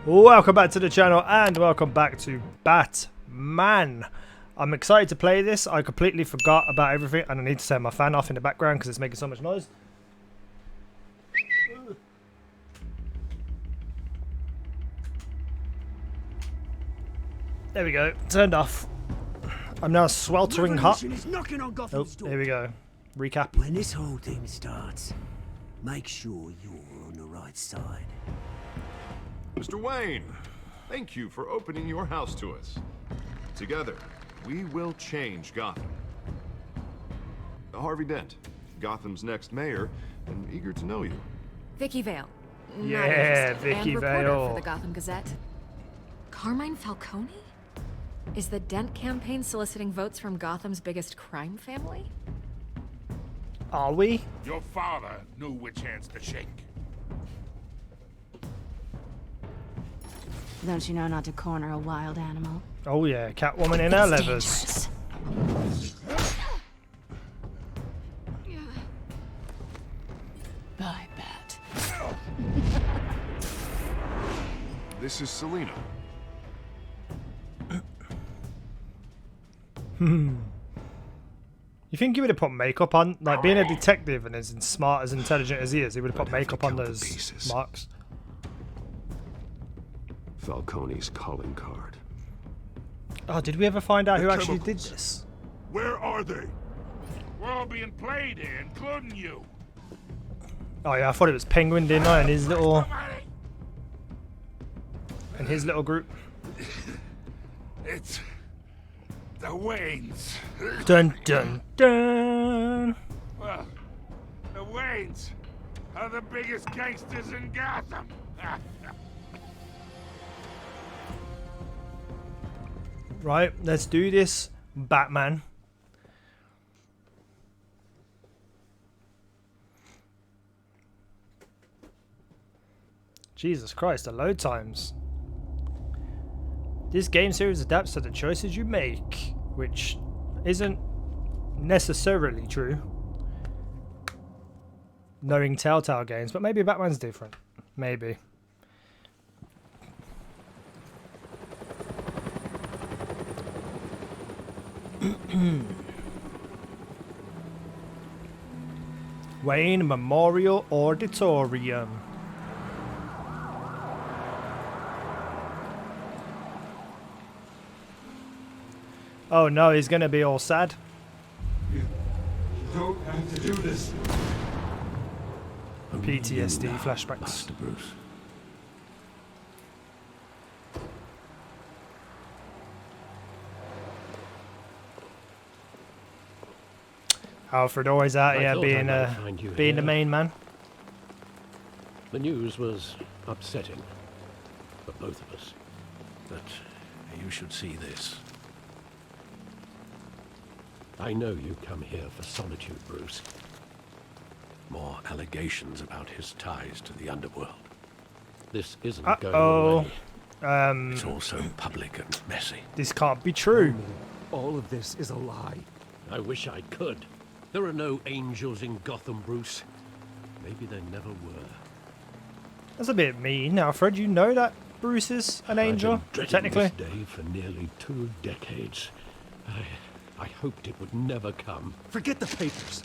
Welcome back to the channel and welcome back to Batman. I'm excited to play this. I completely forgot about everything and I need to turn my fan off in the background because it's making so much noise. There we go, turned off. I'm now sweltering hot. Oh, here we go. Recap. When this whole thing starts, make sure you're on the right side. Mr. Wayne, thank you for opening your house to us. Together, we will change Gotham. Harvey Dent, Gotham's next mayor, and eager to know you. Vicky Vale. Yeah, Vicky and reporter Vale. for the Gotham Gazette. Carmine Falcone? Is the Dent campaign soliciting votes from Gotham's biggest crime family? Are we? Your father knew which hands to shake. Don't you know not to corner a wild animal? Oh yeah, Catwoman in her leathers. Bye, Bat. This is Selina. You think he would have put makeup on? Like, being a detective and as smart, as intelligent as he is, he would have put makeup on those marks. Falcone's calling card. Oh, did we ever find out who actually did this? Where are they? We're all being played here, including you. Oh yeah, I thought it was Penguin, didn't I? And his little... And his little group. It's the Waynes. Dun dun dun! Well, the Waynes are the biggest gangsters in Gotham. Right, let's do this, Batman. Jesus Christ, the load times. This game series adapts to the choices you make, which isn't necessarily true, knowing Telltale Games, but maybe Batman's different. Maybe. Wayne Memorial Auditorium. Oh no, he's gonna be all sad. You don't have to do this. PTSD flashbacks. Master Bruce. Alfred always out here being being the main man. The news was upsetting for both of us. But you should see this. I know you come here for solitude, Bruce. More allegations about his ties to the underworld. This isn't going away. It's also public and messy. This can't be true. All of this is a lie. I wish I could. There are no angels in Gotham, Bruce. Maybe there never were. That's a bit mean, Alfred. You know that Bruce is an angel, I've been dreading technically. this day for nearly 2 decades. I hoped it would never come. Forget the papers.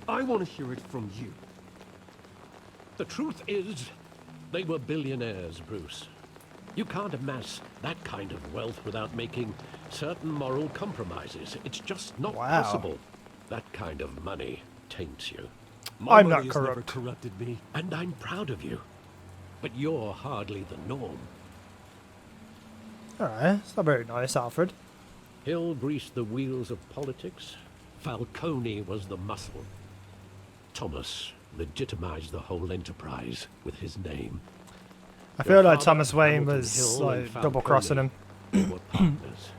I want to hear it from you. The truth is, they were billionaires, Bruce. You can't amass that kind of wealth without making certain moral compromises. It's just not possible. That kind of money taints you. My I'm money not has never corrupt. corrupted me. And I'm proud of you. But you're hardly the norm. Alright, it's not very nice, Alfred. Hill greased the wheels of politics. Falcone was the muscle. Thomas legitimized the whole enterprise with his name. I feel like Father, Thomas Wayne Hamilton was Hill, and like double-crossing him. They were partners.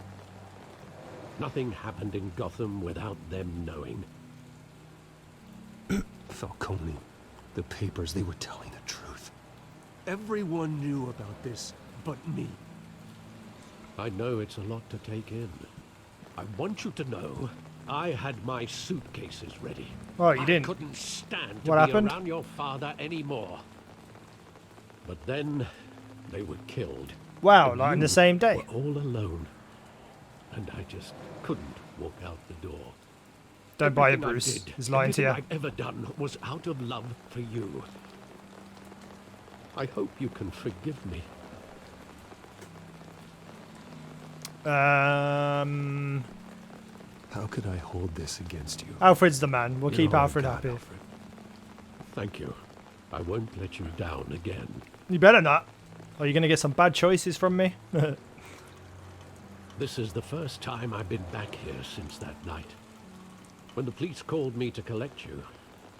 Nothing happened in Gotham without them knowing. Falcone, the papers, they were telling the truth. Everyone knew about this but me. I know it's a lot to take in. I want you to know I had my suitcases ready. Oh, you didn't. I couldn't stand to What be happened? around your father anymore. But then They were killed. Wow, And like in you the same day. were all alone. And I just couldn't walk out the door. Don't buy it, Everything I Bruce. did, He's lying to you. everything I've ever done was out of love for you. I hope you can forgive me. How could I hold this against you? Alfred's the man. We'll keep You're Alfred God, happy. Alfred. Thank you. I won't let you down again. You better not. Are you going to get some bad choices from me? This is the first time I've been back here since that night. When the police called me to collect you,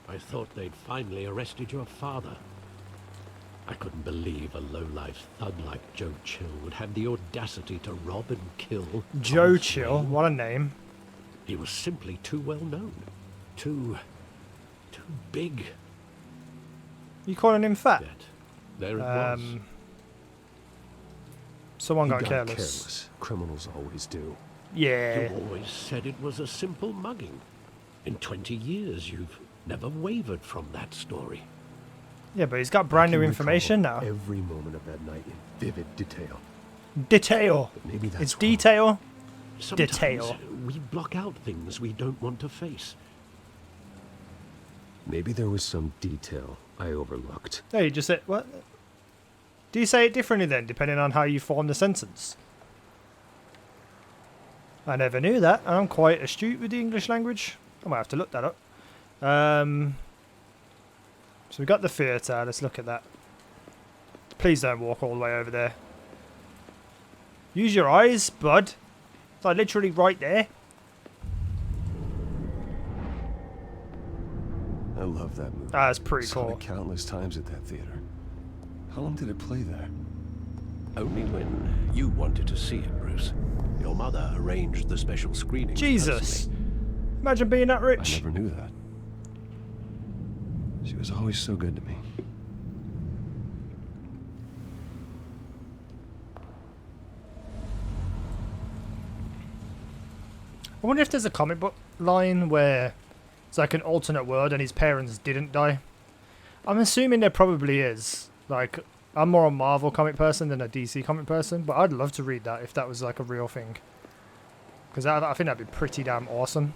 I thought they'd finally arrested your father. I couldn't believe a low-life thug like Joe Chill would have the audacity to rob and kill Joe Thomas Chill. Wayne. What a name. He was simply too well known. Too big. You calling him fat? Yet there it was. Someone He got careless. Criminals always do. Yeah. You always said it was a simple mugging. In 20 years, you've never wavered from that story. Yeah, but he's got brand new I can information now. recall every moment of that night in vivid detail. Detail. But maybe that's It's wrong. detail. Sometimes Detail. we block out things we don't want to face. Maybe there was some detail I overlooked. No, you just said what? Do you say it differently then, depending on how you form the sentence? I never knew that, and I'm quite astute with the English language. I might have to look that up. So we got the theatre. Let's look at that. Please don't walk all the way over there. Use your eyes, bud. It's like literally right there. I love that movie. That's pretty Saw cool. it countless times at that theater. How long did it play there? Only when you wanted to see it, Bruce. Your mother arranged the special screening. Jesus. Imagine being that I rich. never knew that. She was always so good to me. I wonder if there's a comic book line where it's like an alternate world and his parents didn't die. I'm assuming there probably is. Like, I'm more a Marvel comic person than a DC comic person, but I'd love to read that if that was like a real thing. Because I think that'd be pretty damn awesome.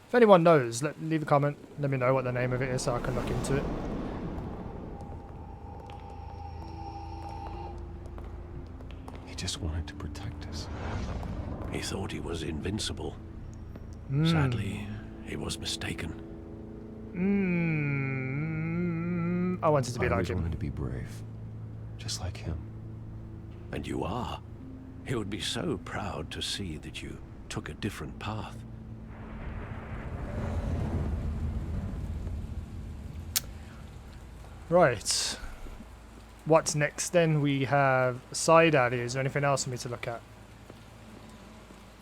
If anyone knows, leave a comment. Let me know what the name of it is so I can look into it. He just wanted to protect us. He thought he was invincible. Mm. Sadly, he was mistaken. I wanted to be I like always him. wanted to be brave. Just like him. And you are. He would be so proud to see that you took a different path. Right. What's next then? We have side alley. Is there anything else for me to look at?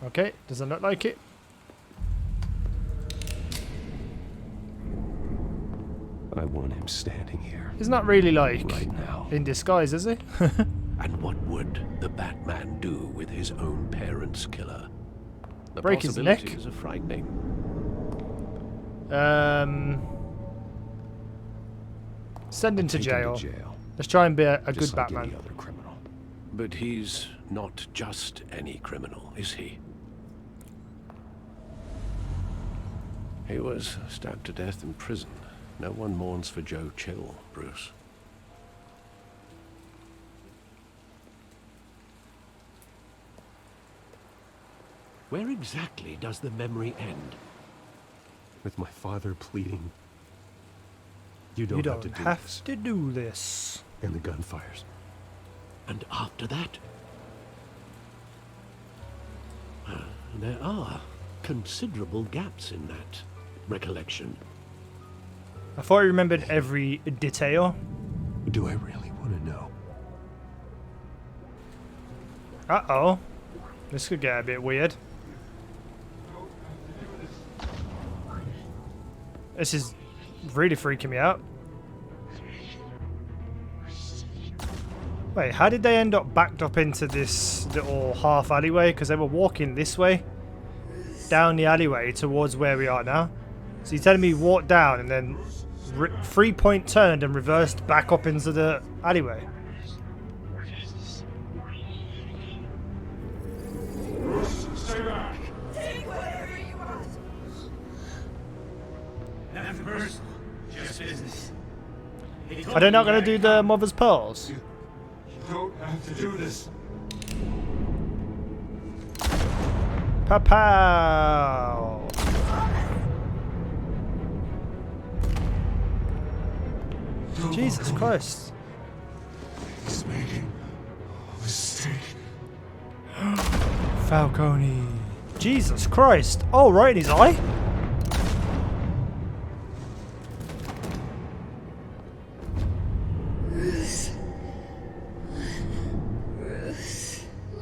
Okay, doesn't look like it. I want him standing here. He's not really like Right now. in disguise, is he? And what would the Batman do with his own parents' killer? The Break his neck? possibilities are frightening. Send him to Take jail. him to jail. Let's try and be a good Just like Batman. any other criminal. But he's not just any criminal, is he? He was stabbed to death in prison. No one mourns for Joe Chill, Bruce. Where exactly does the memory end? With my father pleading, you don't, You have don't to do have this. to do this. And the gunfires. And after that? There are considerable gaps in that recollection. I thought I remembered every detail. Do I really want to know? Uh-oh. This could get a bit weird. This is really freaking me out. Wait, how did they end up backed up into this little half alleyway? Because they were walking this way, down the alleyway towards where we are now. So you're telling me walked down and then 3-point turned and reversed back up into the alleyway? Nothing personal. Just business. Are they not going to do the mother's pearls? You don't have to do this. Pow! Jesus Christ. He's making a mistake. Falcone. Jesus Christ. Oh, right in his eye.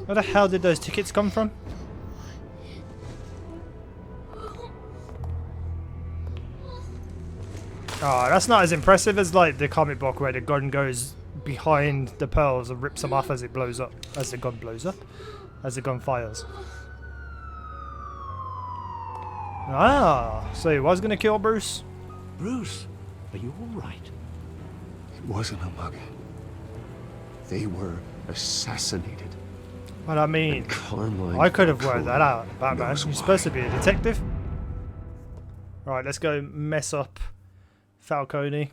Where the hell did those tickets come from? Oh, that's not as impressive as like the comic book where the gun goes behind the pearls and rips them off as it blows up. As the gun blows up. As the gun fires. Ah, so he was going to kill Bruce? Bruce, are you all right? It wasn't a mugging. They were assassinated. But I mean, Carmine I could have Falcone worked that out, Batman. knows You're why. supposed to be a detective. Right, let's go mess up Falcone.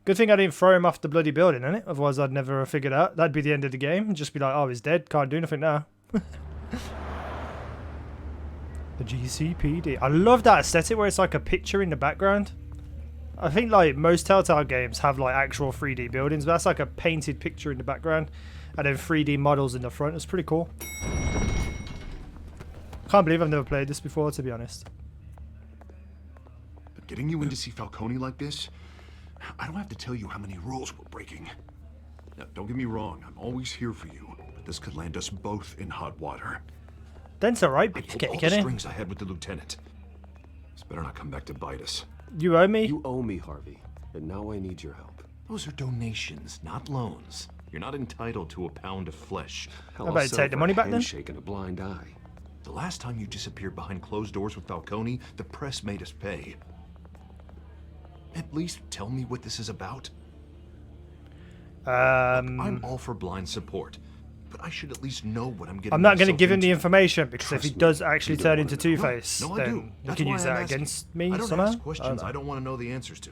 Good thing I didn't throw him off the bloody building, innit? Otherwise I'd never have figured out. That'd be the end of the game. Just be like, oh, he's dead. Can't do nothing now. The GCPD. I love that aesthetic where it's like a picture in the background. I think like most Telltale games have like actual 3D buildings, but that's like a painted picture in the background and then 3D models in the front. It's pretty cool. Can't believe I've never played this before, to be honest. But getting you in to see Falcone like this, I don't have to tell you how many rules we're breaking. Now, don't get me wrong, I'm always here for you, but this could land us both in hot water. Then's alright, I but pulled get all the in. strings ahead with the lieutenant. This better not come back to bite us. You owe me? You owe me, Harvey, and now I need your help. Those are donations, not loans. You're not entitled to a pound of flesh. Hell, How about I'll you settle take the for money a back then? handshake and a blind eye. The last time you disappeared behind closed doors with Falcone, the press made us pay. At least tell me what this is about. I'm all for blind support, but I should at least know what I'm getting. I'm not going to myself give him the into. information because if he Trust me, does actually you don't turn wanna into know. Two-Face, No, I do. then you That's can why use I'm that asking. against me I don't somehow. ask questions know. I don't want to know the answers to.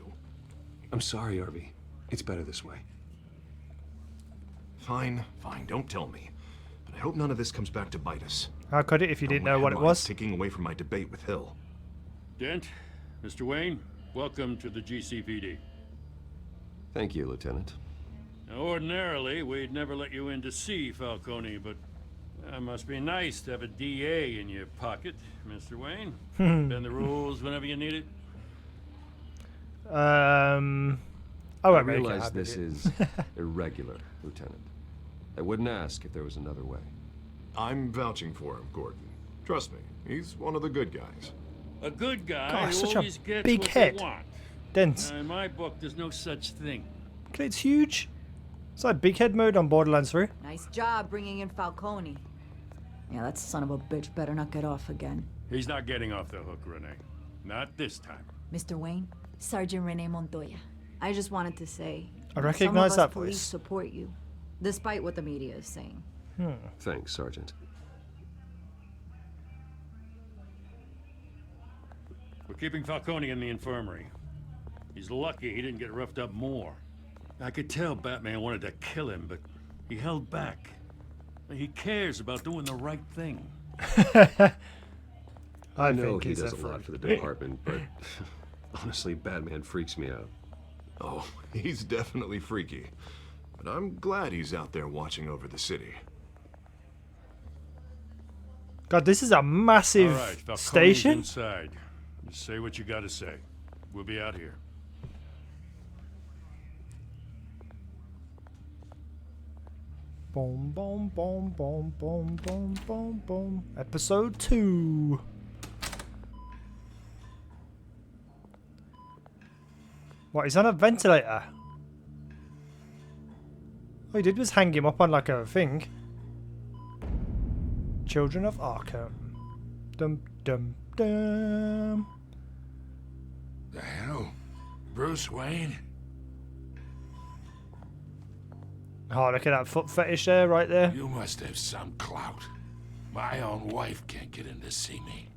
I'm sorry, Harvey. It's better this way. Fine, fine, don't tell me. But I hope none of this comes back to bite us. How could it if you I don't didn't know want what it headlines was? Taking away from my debate with Hill. Dent, Mr. Wayne, welcome to the GCPD. Thank you, Lieutenant. Now, ordinarily, we'd never let you in to see Falcone, but it must be nice to have a DA in your pocket, Mr. Wayne. Bend the rules whenever you need it. I I won't make it realize happen. this is irregular, Lieutenant. I wouldn't ask if there was another way. I'm vouching for him, Gordon. Trust me, he's one of the good guys. A good guy God, who such a always gets big what head. they want. Dense. In my book, there's no such thing. Okay, it's huge. It's like big head mode on Borderlands 3. Nice job bringing in Falcone. Yeah, that son of a bitch better not get off again. He's not getting off the hook, Renee. Not this time. Mr. Wayne, Sergeant Renee Montoya. I just wanted to say, I recognize some of that us police voice. support you, despite what the media is saying. Thanks, Sergeant. We're keeping Falcone in the infirmary. He's lucky he didn't get roughed up more. I could tell Batman wanted to kill him, but he held back. He cares about doing the right thing. I know think he he's does a a lot freak. for the department, but honestly, Batman freaks me out. Oh, he's definitely freaky. But I'm glad he's out there watching over the city. God, this is a massive All right, Falcone's station. inside. Just say what you gotta say. We'll be out here. Boom, boom, boom, boom, boom, boom, boom, boom. Episode 2. What, he's on a ventilator? All he did was hang him up on like a thing. Children of Arkham. Dum, dum, dum. The hell? Bruce Wayne? Oh, look at that foot fetish there, right there. You must have some clout. My own wife can't get in to see me.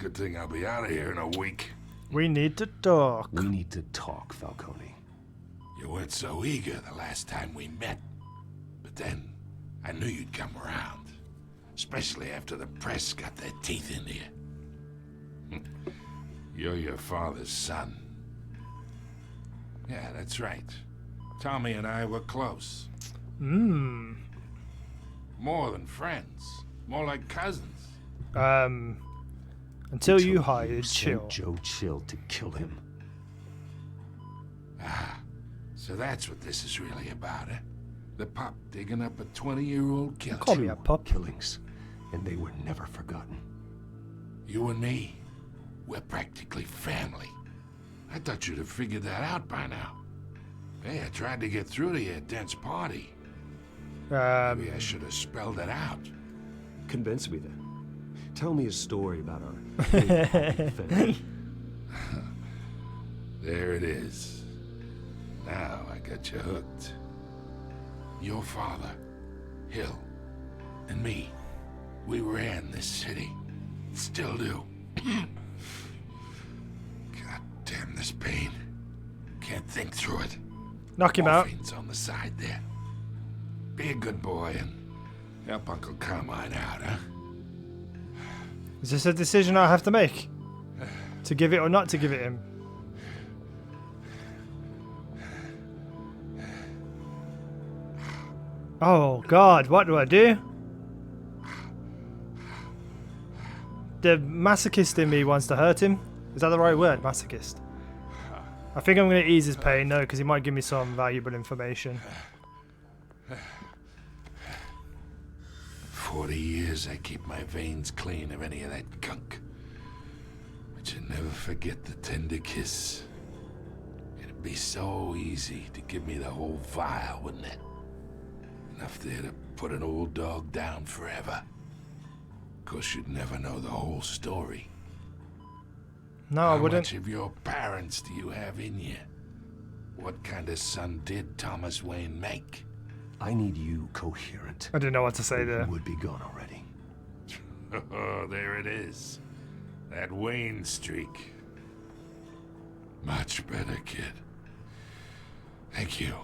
Good thing I'll be out of here in a week. We need to talk. We need to talk, Falcone. You weren't so eager the last time we met. But then, I knew you'd come around. Especially after the press got their teeth into you. You're your father's son. Yeah, that's right. Tommy and I were close. Hmm. More than friends. More like cousins. Until you hired Chill. Sent Joe Chill to kill him. Ah, so that's what this is really about, eh? The pup digging up a 20-year-old killer. Call me a pup. Killings, and they were never forgotten. You and me, we're practically family. I thought you'd have figured that out by now. Hey, I tried to get through to you at Dent's party. Maybe I should have spelled it out. Convince me then. Tell me a story about our family. There it is. Now I got you hooked. Your father, Hill, and me, we ran this city. Still do. God damn this pain. Can't think through it. Knock him out. Morphine's on the side there. Be a good boy and help Uncle Carmine out, huh? Is this a decision I have to make? To give it or not to give it him? Oh God, what do I do? The masochist in me wants to hurt him. Is that the right word, masochist? I think I'm going to ease his pain, no, because he might give me some valuable information. 40 years I keep my veins clean of any of that gunk. But you never forget the tender kiss. It'd be so easy to give me the whole vial, wouldn't it? Enough there to put an old dog down forever. Of course, you'd never know the whole story. No, I wouldn't. How much of your parents do you have in you? What kind of son did Thomas Wayne make? I need you coherent. I didn't know what to say there. You would be gone already. Oh, there it is. That Wayne streak. Much better, kid. Thank you.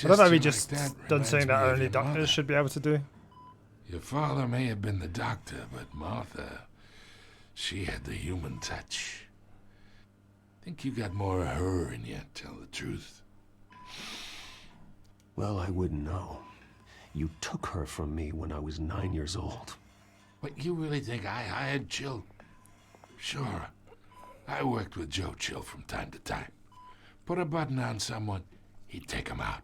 I don't know if he you just like that done something that reminds me of only your doctors mother. should be able to do. Your father may have been the doctor, but Martha, she had the human touch. Think you got more of her in you, tell the truth. Well, I wouldn't know. You took her from me when I was 9 years old. What, you really think I hired Chill? Sure. I worked with Joe Chill from time to time. Put a button on someone, he'd take him out.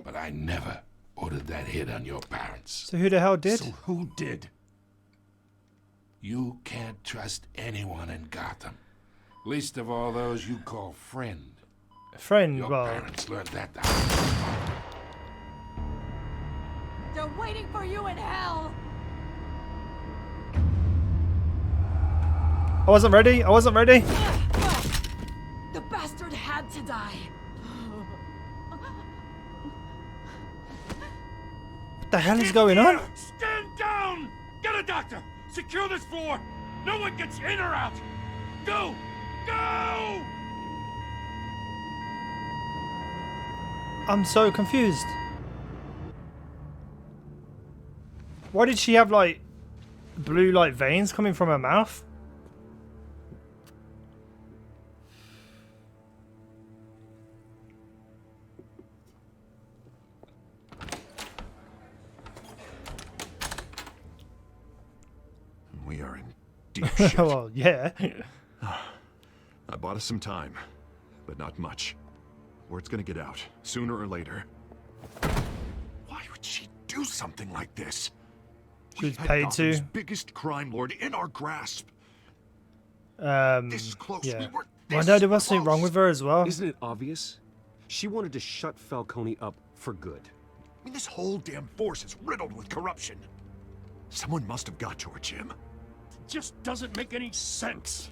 But I never ordered that hit on your parents. So who the hell did? So who did? You can't trust anyone in Gotham. Least of all those you call friend. Friend, Your well, parents learned that the hard way. They're waiting for you in hell! I wasn't ready. I wasn't ready. The bastard had to die. What the hell is going on? Stand down! Get a doctor! Secure this floor! No one gets in or out! Go! Go! I'm so confused. Why did she have like blue like veins coming from her mouth? We are in deep shit. Well, yeah. I bought us some time, but not much. Word's gonna get out, sooner or later. Why would she do something like this? She was We had paid Gotham's to. biggest crime lord in our grasp. Yeah. We were Well, no, there was something wrong with her as well. Isn't it obvious? She wanted to shut Falcone up for good. I mean, this whole damn force is riddled with corruption. Someone must have got to her, Jim. Just doesn't make any sense.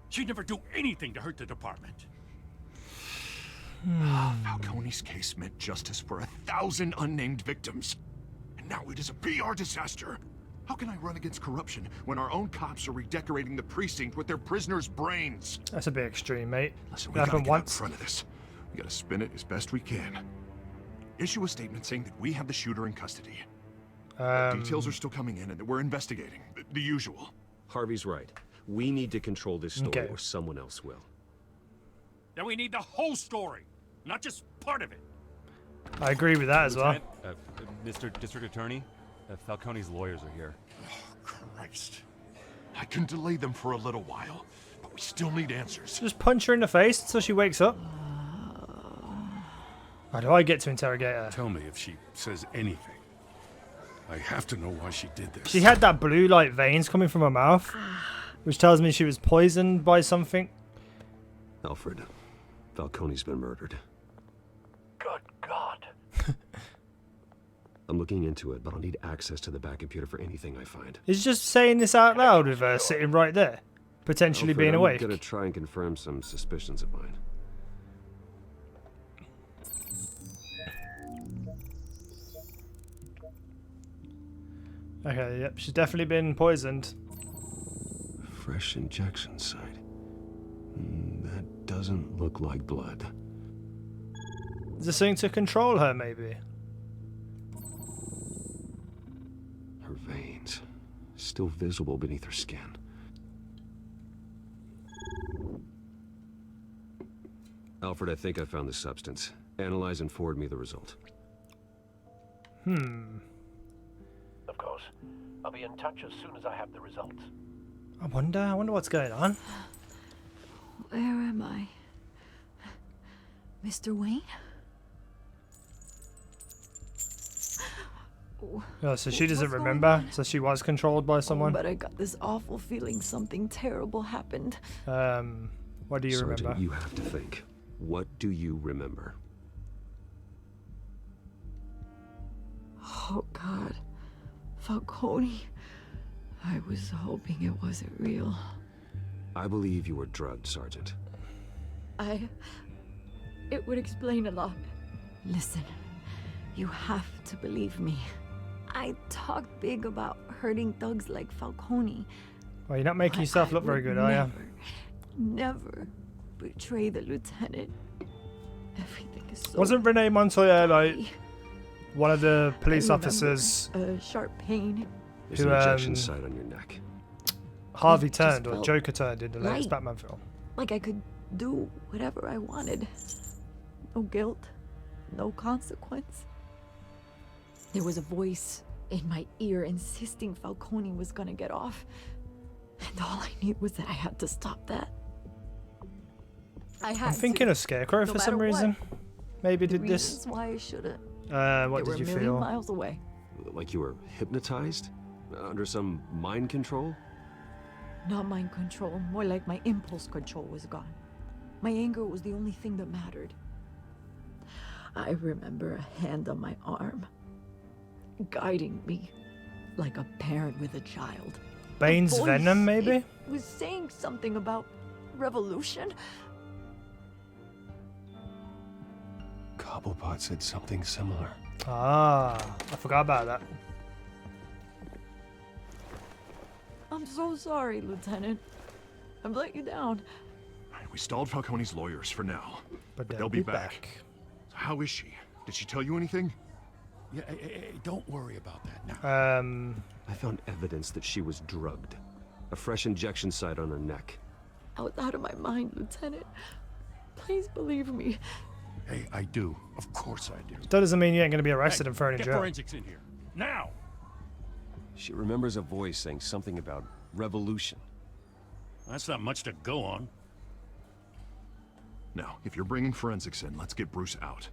She'd never do anything to hurt the department. Falcone's case meant justice for 1,000 unnamed victims. And now it is a PR disaster. How can I run against corruption when our own cops are redecorating the precinct with their prisoners' brains? That's a bit extreme, mate. Listen, It we gotta happened get out in once. front of this. We gotta spin it as best we can. Issue a statement saying that we have the shooter in custody. Details are still coming in and that we're investigating. The usual. Harvey's right. We need to control this story Okay. or someone else will. Then we need the whole story, not just part of it. I agree with that as well. Lieutenant, Mr. District Attorney, Falcone's lawyers are here. Oh, Christ. I can delay them for a little while, but we still need answers. Just punch her in the face until she wakes up. How do I get to interrogate her? Tell me if she says anything. I have to know why she did this. She had that blue like veins coming from her mouth, which tells me she was poisoned by something. Alfred, Falcone's been murdered. Good God. I'm looking into it, but I'll need access to the back computer for anything I find. He's just saying this out loud with her sitting right there, potentially Alfred, being I'm awake. gonna try and confirm some suspicions of mine. Okay, yep, she's definitely been poisoned. Fresh injection site. That doesn't look like blood. Is this something to control her, maybe? Her veins, still visible beneath her skin. Alfred, I think I found the substance. Analyze and forward me the result. Of course. I'll be in touch as soon as I have the results. I wonder what's going on. Where am I? Mr. Wayne? Oh, so she doesn't What's going remember, on? so she was controlled by someone. But I got this awful feeling something terrible happened. What do you Sergeant, remember? you have to think. What do you remember? Oh God. Falcone. I was hoping it wasn't real. I believe you were drugged, Sergeant. It would explain a lot. Listen, you have to believe me. I talked big about hurting thugs like Falcone. Well, you're not making yourself look very good, are you? Never betray the lieutenant. Everything is so Wasn't Renee Montoya like bloody. one of the police I remember officers a sharp pain. There's who an injection site on your neck. Harvey It just turned, or felt Joker turned in the latest light. Batman film? Like I could do whatever I wanted. No guilt, no consequence. There was a voice in my ear insisting Falcone was gonna get off. And all I knew was that I had to stop that. I had I'm thinking to, of Scarecrow no for some matter what. reason. Maybe The did this. reasons why I shouldn't. What They were did you a million feel? miles away. Like you were hypnotized? Under some mind control? Not mind control, more like my impulse control was gone. My anger was the only thing that mattered. I remember a hand on my arm, guiding me like a parent with a child. Bane's A voice, venom, maybe? it was saying something about revolution. Cobblepot said something similar. Ah, I forgot about that. I'm so sorry, Lieutenant. I've let you down. We stalled Falcone's lawyers for now, But they'll be back. So how is she? Did she tell you anything? Yeah, hey, don't worry about that now. I found evidence that she was drugged. A fresh injection site on her neck. I was out of my mind, Lieutenant. Please believe me. Hey, I do. Of course I do. That doesn't mean you ain't gonna be arrested and thrown in Get jail. forensics in here. Now! She remembers a voice saying something about revolution. That's not much to go on. Now, if you're bringing forensics in, let's get Bruce out.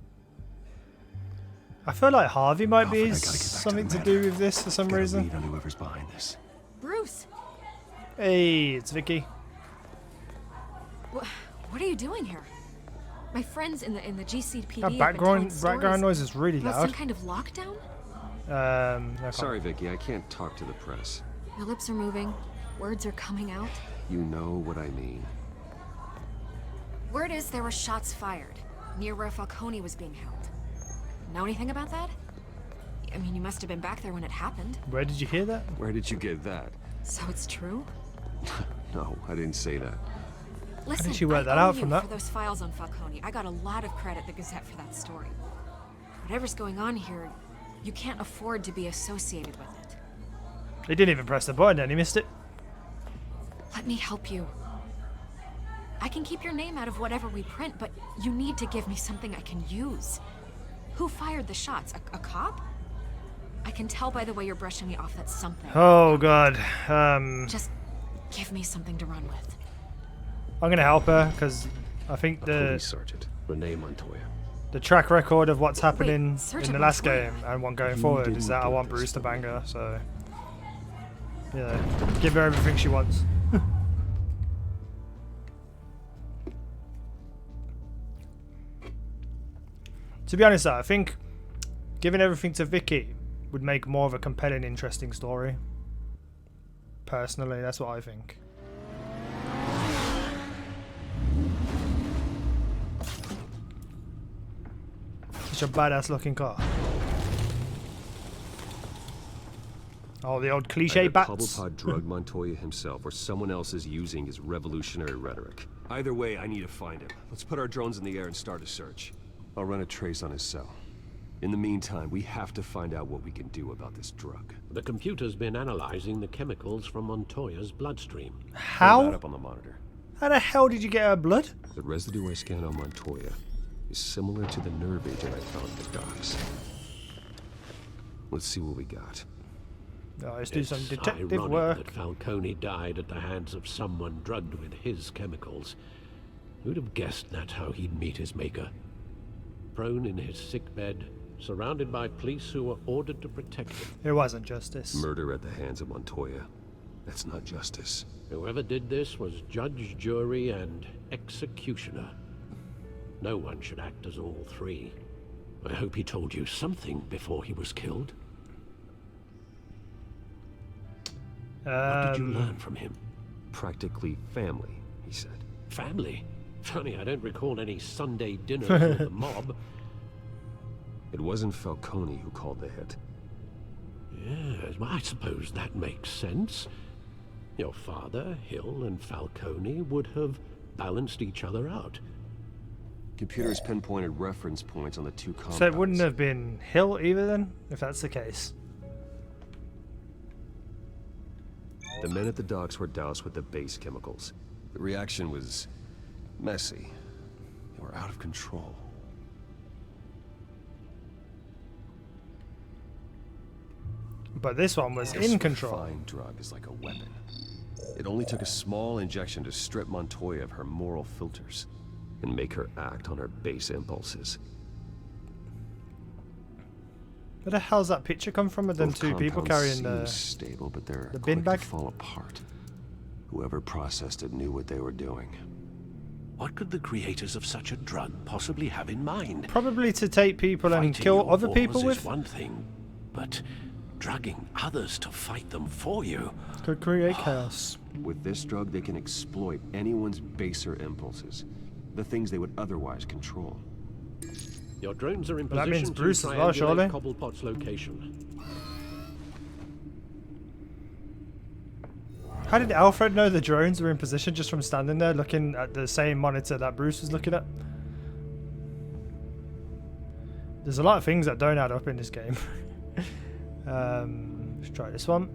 I feel like Harvey might Alfred, I be gotta get back to something the to do with this for some reason. Lead on whoever's behind this. Bruce, Hey, it's Vicky. what are you doing here? My friends in the GCPD That have been telling background stories noise is really about loud. some kind of lockdown? No Sorry, Vicky, I can't talk to the press. Your lips are moving, words are coming out. You know what I mean. Word is there were shots fired near where Falcone was being held. Know anything about that? I mean, you must have been back there when it happened. Where did you hear that? Where did you get that? So it's true? No, I didn't say that. Listen, did she work that I owe out you from that? for those files on Falcone. I got a lot of credit at the Gazette for that story. Whatever's going on here, you can't afford to be associated with it. He didn't even press the button and he missed it. Let me help you. I can keep your name out of whatever we print, but you need to give me something I can use. Who fired the shots? A cop? I can tell by the way you're brushing me off that's something. Oh god. Just give me something to run with. I'm gonna help her because I think Police Sergeant Renee Montoya. the track record of what's happening in Sergeant the last Montoya. game and one going forward is that I want Bruce to bang her, so yeah, give her everything she wants. To be honest, though, I think giving everything to Vicky would make more of a compelling, interesting story. Personally, that's what I think. Such a badass looking car. Oh, the old cliche Either bats. Cobblepot drugged Montoya himself, or someone else is using his revolutionary rhetoric. Either way, I need to find him. Let's put our drones in the air and start a search. I'll run a trace on his cell. In the meantime, we have to find out what we can do about this drug. The computer's been analyzing the chemicals from Montoya's bloodstream. Pull that How? up on the monitor. How the hell did you get her blood? The residue I scanned on Montoya is similar to the nerve agent I found at the docks. Let's see what we got. Oh, let's do some It's detective ironic work. that Falcone died at the hands of someone drugged with his chemicals. Who'd have guessed that's how he'd meet his maker? Prone in his sickbed, surrounded by police who were ordered to protect him. It wasn't justice. Murder at the hands of Montoya. That's not justice. Whoever did this was judge, jury, and executioner. No one should act as all three. I hope he told you something before he was killed. What did you learn from him? Practically family, he said. Family? Funny, I don't recall any Sunday dinners with the mob. It wasn't Falcone who called the hit. Yes, well, I suppose that makes sense. Your father, Hill, and Falcone would have balanced each other out. Computers pinpointed reference points on the two compounds. So it wouldn't have been Hill either then, if that's the case. The men at the docks were doused with the base chemicals. The reaction was messy. They were out of control. But this one was This in control. refined drug is like a weapon. It only took a small injection to strip Montoya of her moral filters and make her act on her base impulses. Where the hell's that picture come from of them Both two people compounds carrying the seem stable, but they're the bin quick bag? to fall apart. Whoever processed it knew what they were doing. What could the creators of such a drug possibly have in mind? Probably to take people and Fighting kill your other people wars with. is one thing, but drugging others to fight them for you. Could create chaos. With this drug, they can exploit anyone's baser impulses, the things they would otherwise control. Your drones are in But that position means Bruce to as well, surely? triangulate Cobblepot's location. How did Alfred know the drones were in position just from standing there looking at the same monitor that Bruce was looking at? There's a lot of things that don't add up in this game. Let's try this one.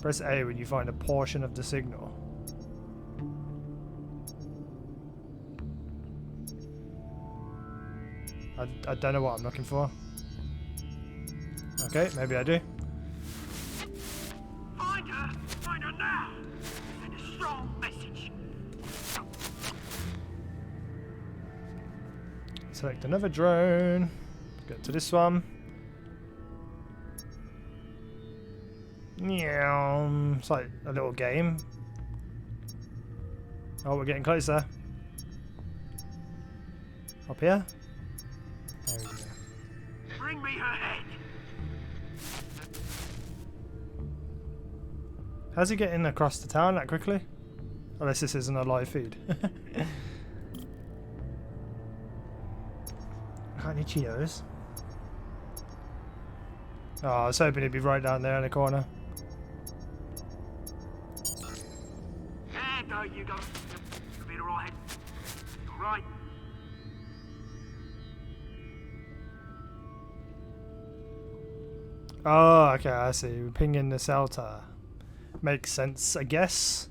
Press A when you find a portion of the signal. I don't know what I'm looking for. Okay, maybe I do. Find her now! Send a strong message. Select another drone. Get to this one. Yeah, it's like a little game. Oh, we're getting closer. Up here. There we go. Bring me her head. How's he getting across the town that quickly? Unless this isn't a live feed. Got any Cheetos? Oh, I was hoping he'd be right down there in the corner. Yeah, no, you go. You'll be alright. Alright. Oh, okay, I see. We're pinging the cell tower. Makes sense, I guess.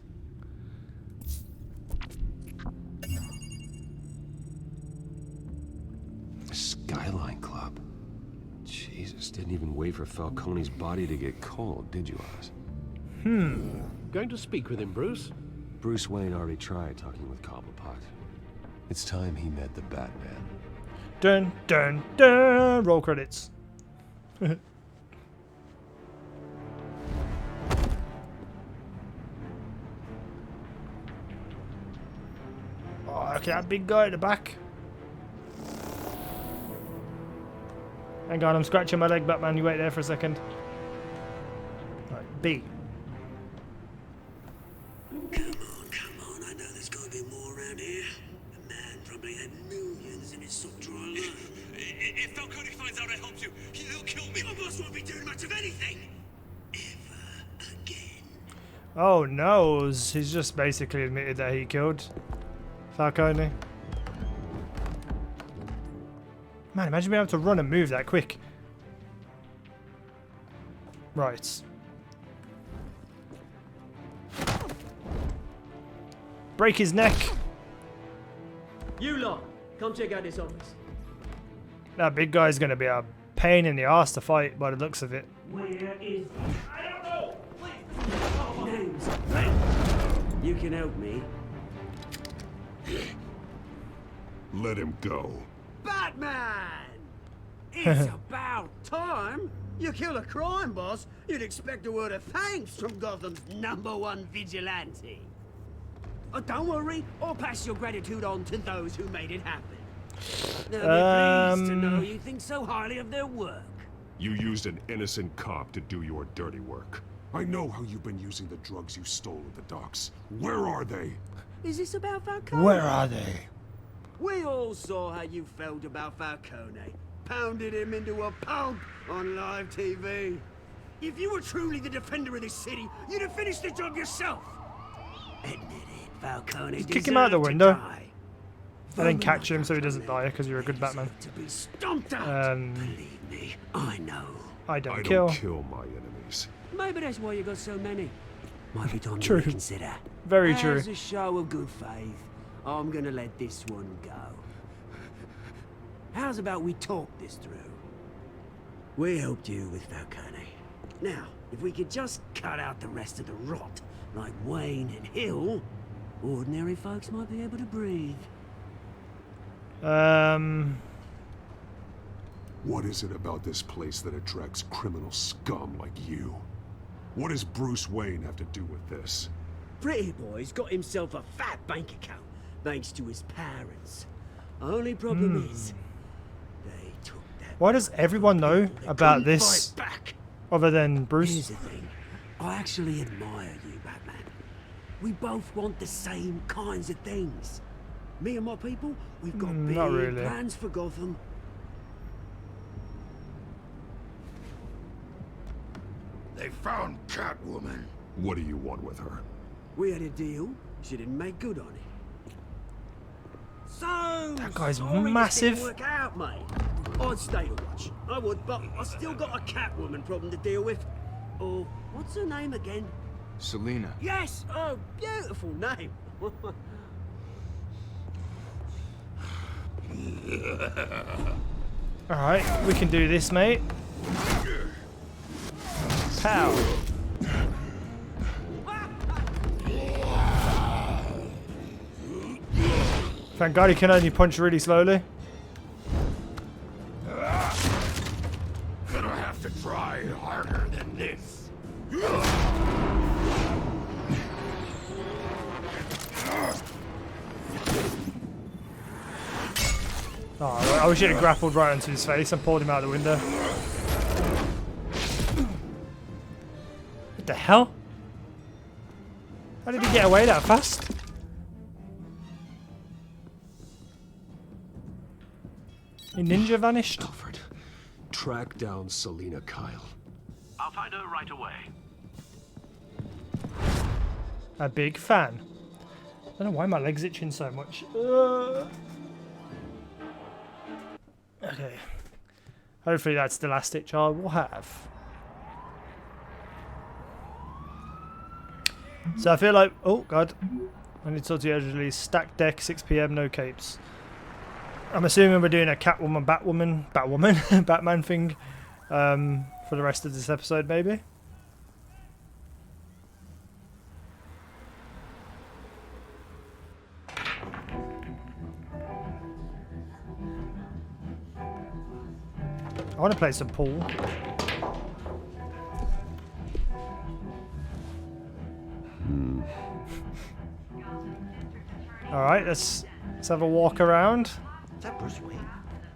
Skyline Club. Jesus, didn't even wait for Falcone's body to get cold, did you, Oz? Going to speak with him, Bruce? Bruce Wayne already tried talking with Cobblepot. It's time he met the Batman. Dun dun dun! Roll credits. Oh, okay, that big guy at the back. Hang on, I'm scratching my leg, Batman. You wait there for a second. Right, B. Come on, I know there's gotta be more around here. The man probably had millions in his sock drawer alone. If Falcone finds out I helped you, he'll kill me. Your boss won't be doing much of anything. Ever again. Oh no, he's just basically admitted that he killed Falcone. Man, imagine being able to run and move that quick. Right. Break his neck. You lot, come check out this office. That big guy's gonna be a pain in the ass to fight by the looks of it. Where is... I don't know! Names. You can help me. Let him go. Batman! It's about time. You kill a crime boss, you'd expect a word of thanks from Gotham's #1 vigilante. Oh, don't worry, I'll pass your gratitude on to those who made it happen. They'll be pleased to know you think so highly of their work. You used an innocent cop to do your dirty work. I know how you've been using the drugs you stole at the docks. Where are they? Is this about Falcone? Where are they? We all saw how you felt about Falcone. Pounded him into a pulp on live TV. If you were truly the defender of this city, you'd have finished the job yourself. Admit it, Falcone. Just kick him out the window. And then catch him so he doesn't die because you're a good Batman. To be stomped out. Believe me, I know. I don't I kill. don't kill my enemies. Maybe that's why you got so many. Might be time True. to reconsider. Very true. As a show of good faith, I'm gonna let this one go. How's about we talk this through? We helped you with Falcone. Now, if we could just cut out the rest of the rot, like Wayne and Hill, ordinary folks might be able to breathe. What is it about this place that attracts criminal scum like you? What does Bruce Wayne have to do with this? Pretty Boy's got himself a fat bank account, thanks to his parents. Only problem is, they took that. Why does everyone know about this other than Bruce? Here's the thing. I actually admire you, Batman. We both want the same kinds of things. Me and my people, we've got big not really. plans for Gotham. They found Catwoman. What do you want with her? We had a deal. She didn't make good on it. So That guy's sorry massive. It didn't work out, mate. I'd stay to watch. I would, but I still got a Catwoman problem to deal with. Oh, what's her name again? Selena. Yes. Oh, beautiful name. Alright, we can do this, mate. Pow. Thank God he can only punch really slowly. Gonna have to try harder than this. Oh, I wish it had grappled right onto his face and pulled him out the window. What the hell? How did he get away that fast? He ninja vanished. Alfred, track down Selina Kyle. I'll find her right away. A big fan. I don't know why my leg's itching so much. Okay. Hopefully that's the last itch I will have. So I feel like, oh god, I need to talk to you urgently. Stack deck, 6 PM, no capes. I'm assuming we're doing a Catwoman, Batwoman, Batman thing for the rest of this episode, maybe. I want to play some pool. All right, let's have a walk around. Is that Bruce Wayne?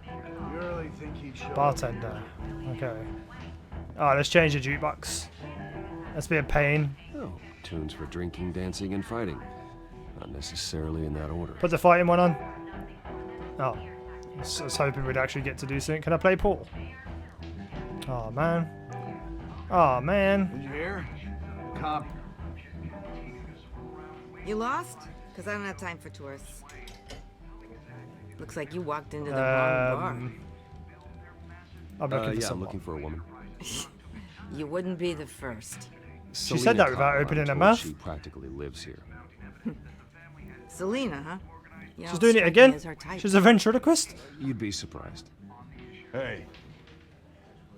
You really think he'd show Bartender. Okay. Oh, let's change the jukebox. Let's be a pain. Oh, tunes for drinking, dancing, and fighting. Not necessarily in that order. Put the fighting one on. Oh. I was hoping we'd actually get to do something. Can I play pool? Oh, man. Oh, man. Did you hear? Cop. You lost? Because I don't have time for tourists. Looks like you walked into the wrong bar. I'm looking for I'm someone. looking for a woman. You wouldn't be the first. She said that without opening her mouth. She practically lives here. Selina, huh? You She's don't doing it strike me again. as her type. She's a ventriloquist. You'd be surprised. Hey,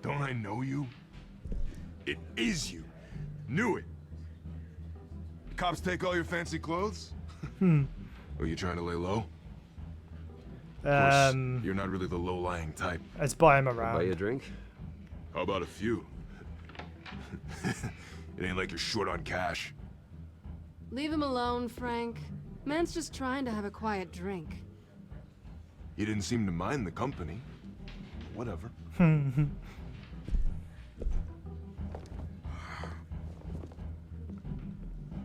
don't I know you? It is you. Knew it. Cops take all your fancy clothes? Are you trying to lay low? Of course, you're not really the low-lying type. Let's buy him I'll buy you a around. drink? How about a few? It ain't like you're short on cash. Leave him alone, Frank. Man's just trying to have a quiet drink. You didn't seem to mind the company. Whatever.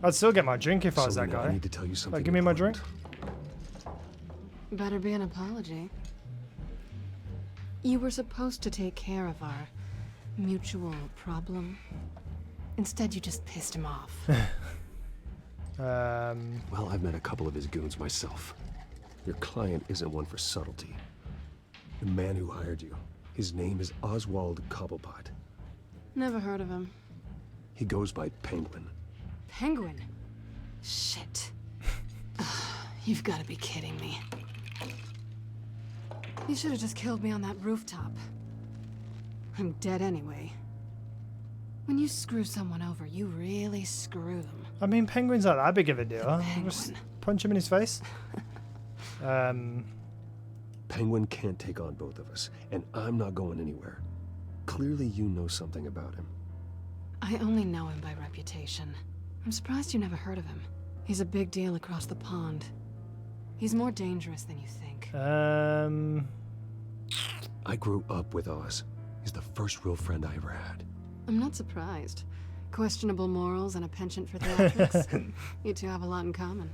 I'd still get my drink if I was that Selina, guy. I need to tell you something. Like, give me my drink. Better be an apology. You were supposed to take care of our mutual problem. Instead, you just pissed him off. Well, I've met a couple of his goons myself. Your client isn't one for subtlety. The man who hired you, his name is Oswald Cobblepot. Never heard of him. He goes by Penguin. Penguin? Shit. You've got to be kidding me. You should have just killed me on that rooftop. I'm dead anyway. When you screw someone over, you really screw them. I mean, Penguin's not that big of a deal. Just punch him in his face. Penguin can't take on both of us, and I'm not going anywhere. Clearly you know something about him. I only know him by reputation. I'm surprised you never heard of him. He's a big deal across the pond. He's more dangerous than you think. I grew up with Oz. He's the first real friend I ever had. I'm not surprised. Questionable morals and a penchant for theatrics. You two have a lot in common.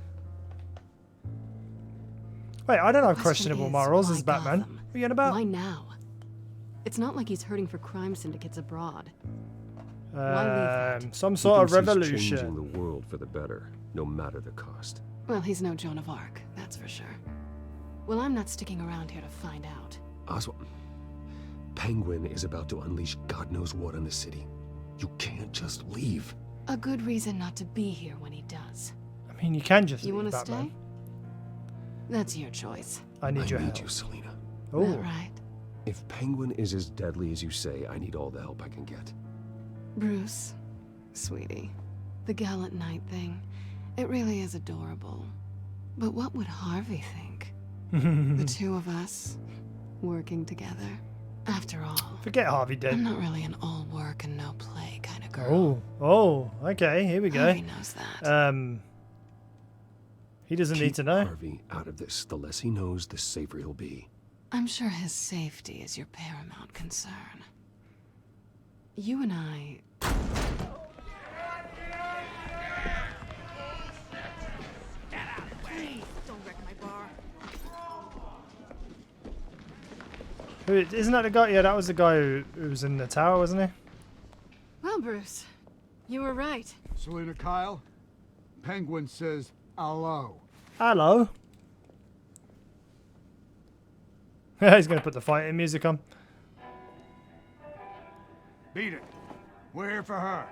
Wait, I don't have Question questionable is, morals why as Batman. Gotham? What are you on about? Why now? It's not like he's hurting for crime syndicates abroad. Some sort of He thinks he's revolution. changing the world for the better, no matter the cost. Well, he's no Joan of Arc, that's for sure. Well, I'm not sticking around here to find out. Oswald, Penguin is about to unleash God knows what on the city. You can't just leave. A good reason not to be here when he does. I mean, you can just You leave, want to Batman. stay? That's your choice. I need your I help. need you, Selina. Oh, That right? If Penguin is as deadly as you say, I need all the help I can get. Bruce, sweetie, the gallant knight thing, it really is adorable. But what would Harvey think? The two of us, working together. After all, forget Harvey dead. I'm not really an all work and no play kind of girl. Oh, okay, here we go. Harvey knows that. He doesn't need Keep to know. Harvey out of this. The less he knows, the safer he'll be. I'm sure his safety is your paramount concern. You and I... Please, don't wreck my bar. Isn't that the guy? Yeah, that was the guy who was in the tower, wasn't he? Well, Bruce, you were right. Selena Kyle, Penguin says hello. Hello. He's gonna put the fighting music on. Beat it. We're here for her.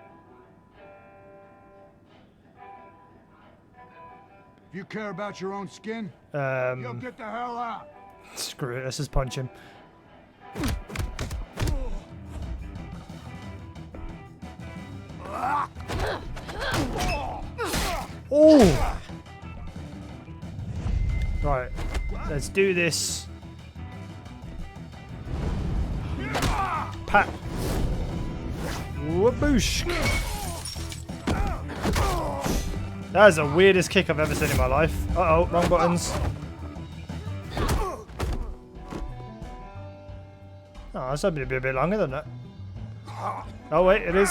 If you care about your own skin, you'll get the hell out. Screw it, let's just punch him. Oh! Right, let's do this. Pat. Whoopoosh. That is the weirdest kick I've ever seen in my life. Uh-oh, wrong buttons. Oh, that's going to be a bit longer than that. Oh wait, it is.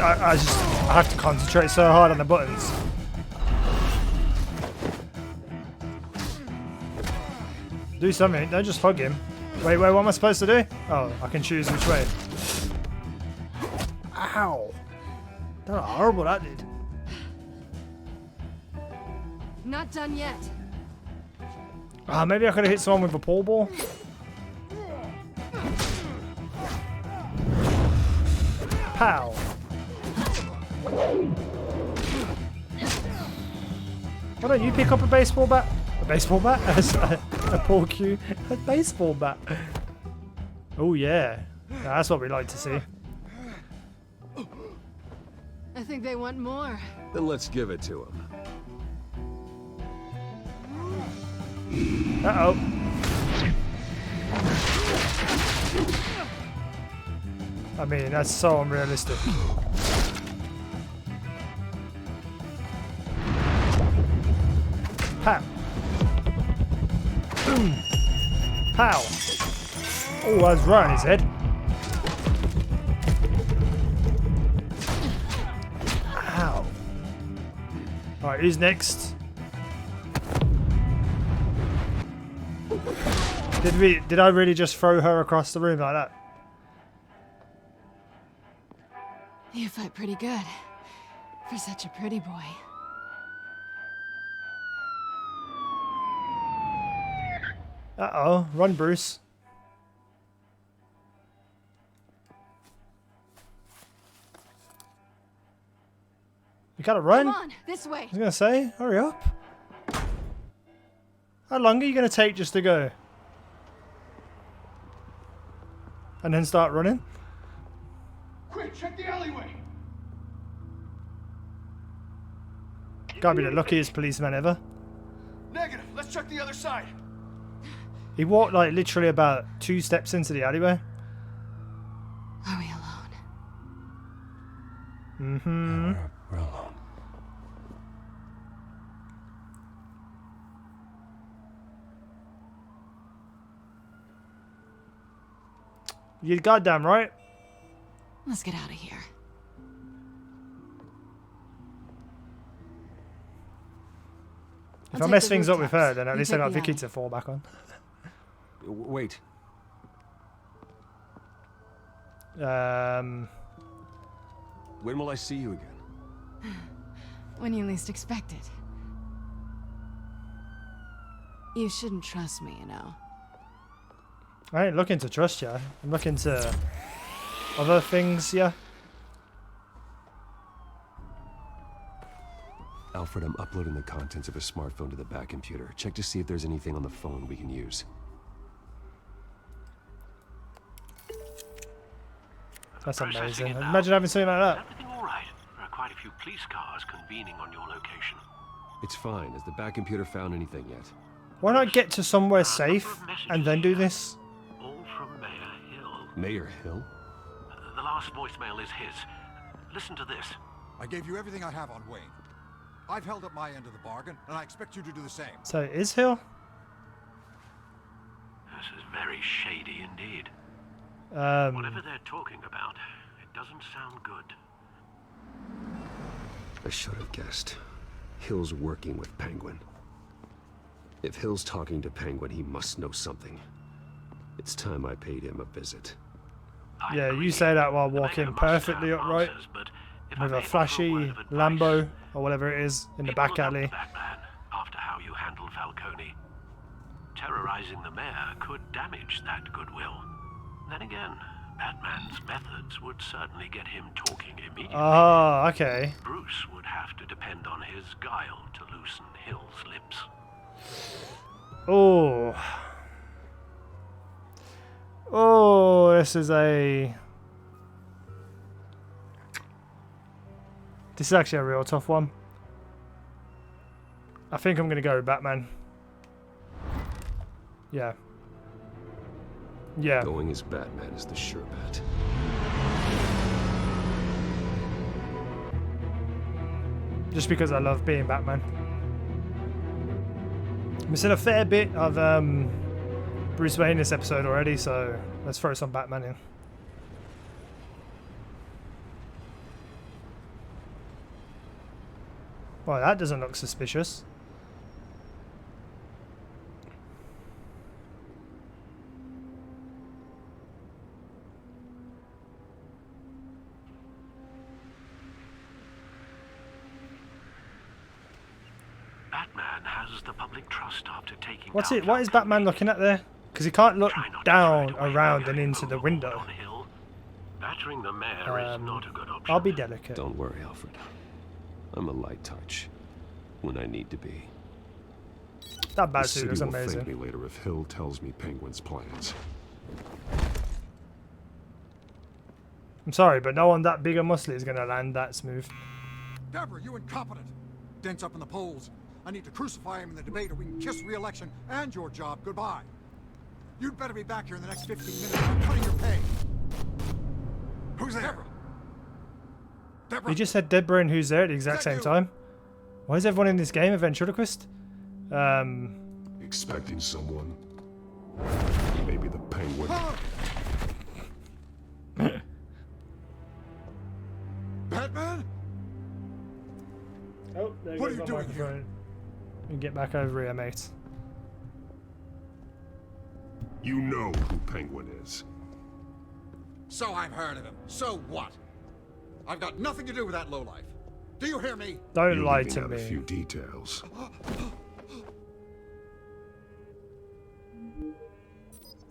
I have to concentrate so hard on the buttons. Do something, don't just hug him. Wait, what am I supposed to do? Oh, I can choose which way. Ow! That was horrible, that did. Not done yet. Ah, maybe I could have hit someone with a pole ball. Pow! Why don't you pick up a baseball bat? A baseball bat? A pool cue? A baseball bat. Oh yeah. That's what we like to see. I think they want more. Then let's give it to him. Uh-oh. I mean, that's so unrealistic. Pow. Boom. Pow. Oh, that's right on his head. Ow. Alright, who's next? Did I really just throw her across the room like that? You fight pretty good. For such a pretty boy. Uh-oh. Run, Bruce. You gotta run. Come on, this way. I was gonna say, hurry up. How long are you gonna take just to go? And then start running? Quick, check the alleyway. Gotta be the luckiest policeman ever. Negative. Let's check the other side. He walked like literally about 2 steps into the alleyway. Are we alone? Mm-hmm. Yeah, we're alone. You're goddamn right. Let's get out of here. If I mess things up with her, then at least I got Vicky to fall back on. Wait. Um. When will I see you again? When you least expect it. You shouldn't trust me, you know. I ain't looking to trust you. I'm looking to other things, yeah. Alfred, I'm uploading the contents of a smartphone to the back computer. Check to see if there's anything on the phone we can use. That's amazing. Imagine having something like that. Everything all right? There are quite a few police cars convening on your location. It's fine. Has the back computer found anything yet? Why not get to somewhere safe and then do this? All from Mayor Hill. Mayor Hill? The last voicemail is his. Listen to this. I gave you everything I have on Wayne. I've held up my end of the bargain, and I expect you to do the same. So it is Hill? This is very shady indeed. Whatever they're talking about, it doesn't sound good. I should have guessed. Hill's working with Penguin. If Hill's talking to Penguin, he must know something. It's time I paid him a visit. Yeah, you say that while walking perfectly upright with a flashy Lambo or whatever it is in the back alley. Batman, after how you handled Falcone. Terrorizing the mayor could damage that goodwill. Then again, Batman's methods would certainly get him talking immediately. Ah, okay. Bruce would have to depend on his guile to loosen Hill's lips. Oh. Oh, this is actually a real tough one. I think I'm going to go with Batman. Yeah. Yeah. Going as Batman is the sure bet. Just because I love being Batman. We've seen a fair bit of Bruce Wayne this episode already, so let's throw some Batman in. Well, that doesn't look suspicious. Batman has the public trust after taking What's it? What is Batman looking at there? Because he can't look down, around, and into the window. Battering the mayor is not a good option. I'll be delicate. Don't worry, Alfred. I'm a light touch when I need to be. That The batsuit city looks will thank amazing. me later if Hill tells me Penguin's plans. I'm sorry, but no one that big and muscly is going to land that smooth. Deborah, you incompetent. Dents up in the polls. I need to crucify him in the debate or we can kiss re-election and your job goodbye. You'd better be back here in the next 15 minutes or I'm cutting your pay. Who's there? Deborah. Deborah. You just said Deborah and who's there at the exact same time. Why is everyone in this game a ventriloquist? Expecting someone. Maybe the Penguin. Batman? Oh, there What goes are you my doing microphone. here? And get back over here, mate. You know who Penguin is. So I've heard of him. So what? I've got nothing to do with that lowlife. Do you hear me? Don't You're lie leaving to out me. a few details.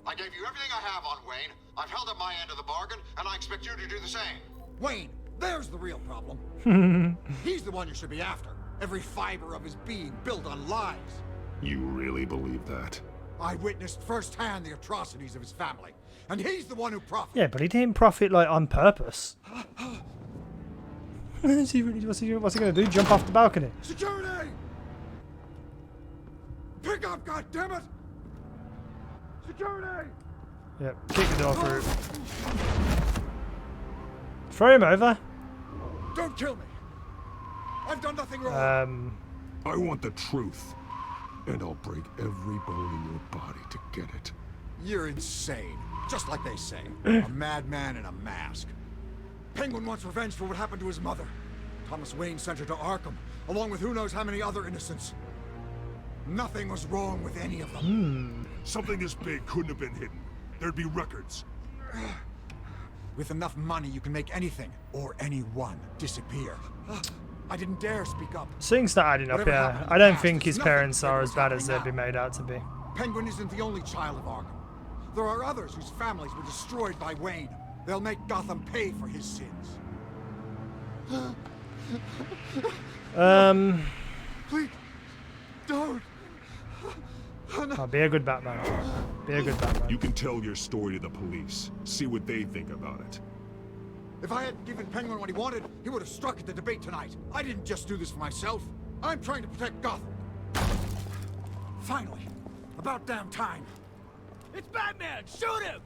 I gave you everything I have on Wayne. I've held up my end of the bargain, and I expect you to do the same. Wayne, there's the real problem. He's the one you should be after. Every fiber of his being built on lies. You really believe that? I witnessed firsthand the atrocities of his family, and he's the one who profited. Yeah, but he didn't profit like on purpose. What's he gonna do? Jump off the balcony? Security! Pick up, goddammit! Security! Yep, kick the door through. Throw him over. Don't kill me. I've done nothing wrong. I want the truth. And I'll break every bone in your body to get it. You're insane. Just like they say. A madman in a mask. Penguin wants revenge for what happened to his mother. Thomas Wayne sent her to Arkham, along with who knows how many other innocents. Nothing was wrong with any of them. Something this big couldn't have been hidden. There'd be records. With enough money, you can make anything, or anyone, disappear. I didn't dare speak up. Things not adding up, Whatever yeah. happened I in the don't past think is his nothing parents compared are to as what's bad as they've happening been made out to be. Penguin isn't the only child of Arkham. There are others whose families were destroyed by Wayne. They'll make Gotham pay for his sins. Please, don't. Oh, be a good Batman. Be a good Batman. You can tell your story to the police. See what they think about it. If I hadn't given Penguin what he wanted, he would have struck at the debate tonight. I didn't just do this for myself. I'm trying to protect Gotham. Finally, about damn time. It's Batman! Shoot him!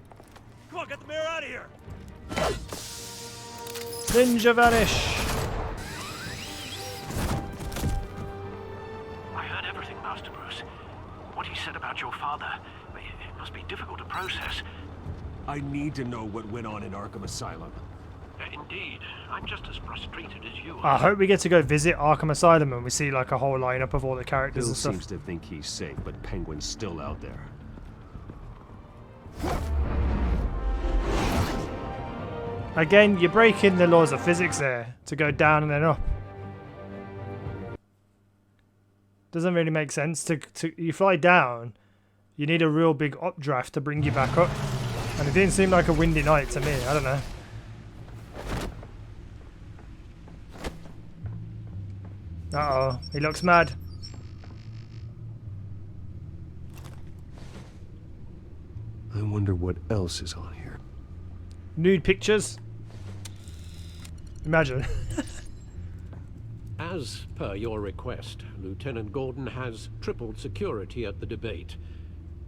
Come on, get the mayor out of here! Ninja vanish! I heard everything, Master Bruce. What he said about your father, it must be difficult to process. I need to know what went on in Arkham Asylum. Indeed. I'm just as frustrated as you I are. hope we get to go visit Arkham Asylum and we see like a whole lineup of all the characters Bill and stuff. seems to think he's safe, but Penguin's still out there. Again, you're breaking the laws of physics there to go down and then up. Doesn't really make sense to you fly down. You need a real big updraft to bring you back up, and it didn't seem like a windy night to me. I don't know. Uh-oh, he looks mad. I wonder what else is on here. Nude pictures. Imagine. As per your request, Lieutenant Gordon has tripled security at the debate.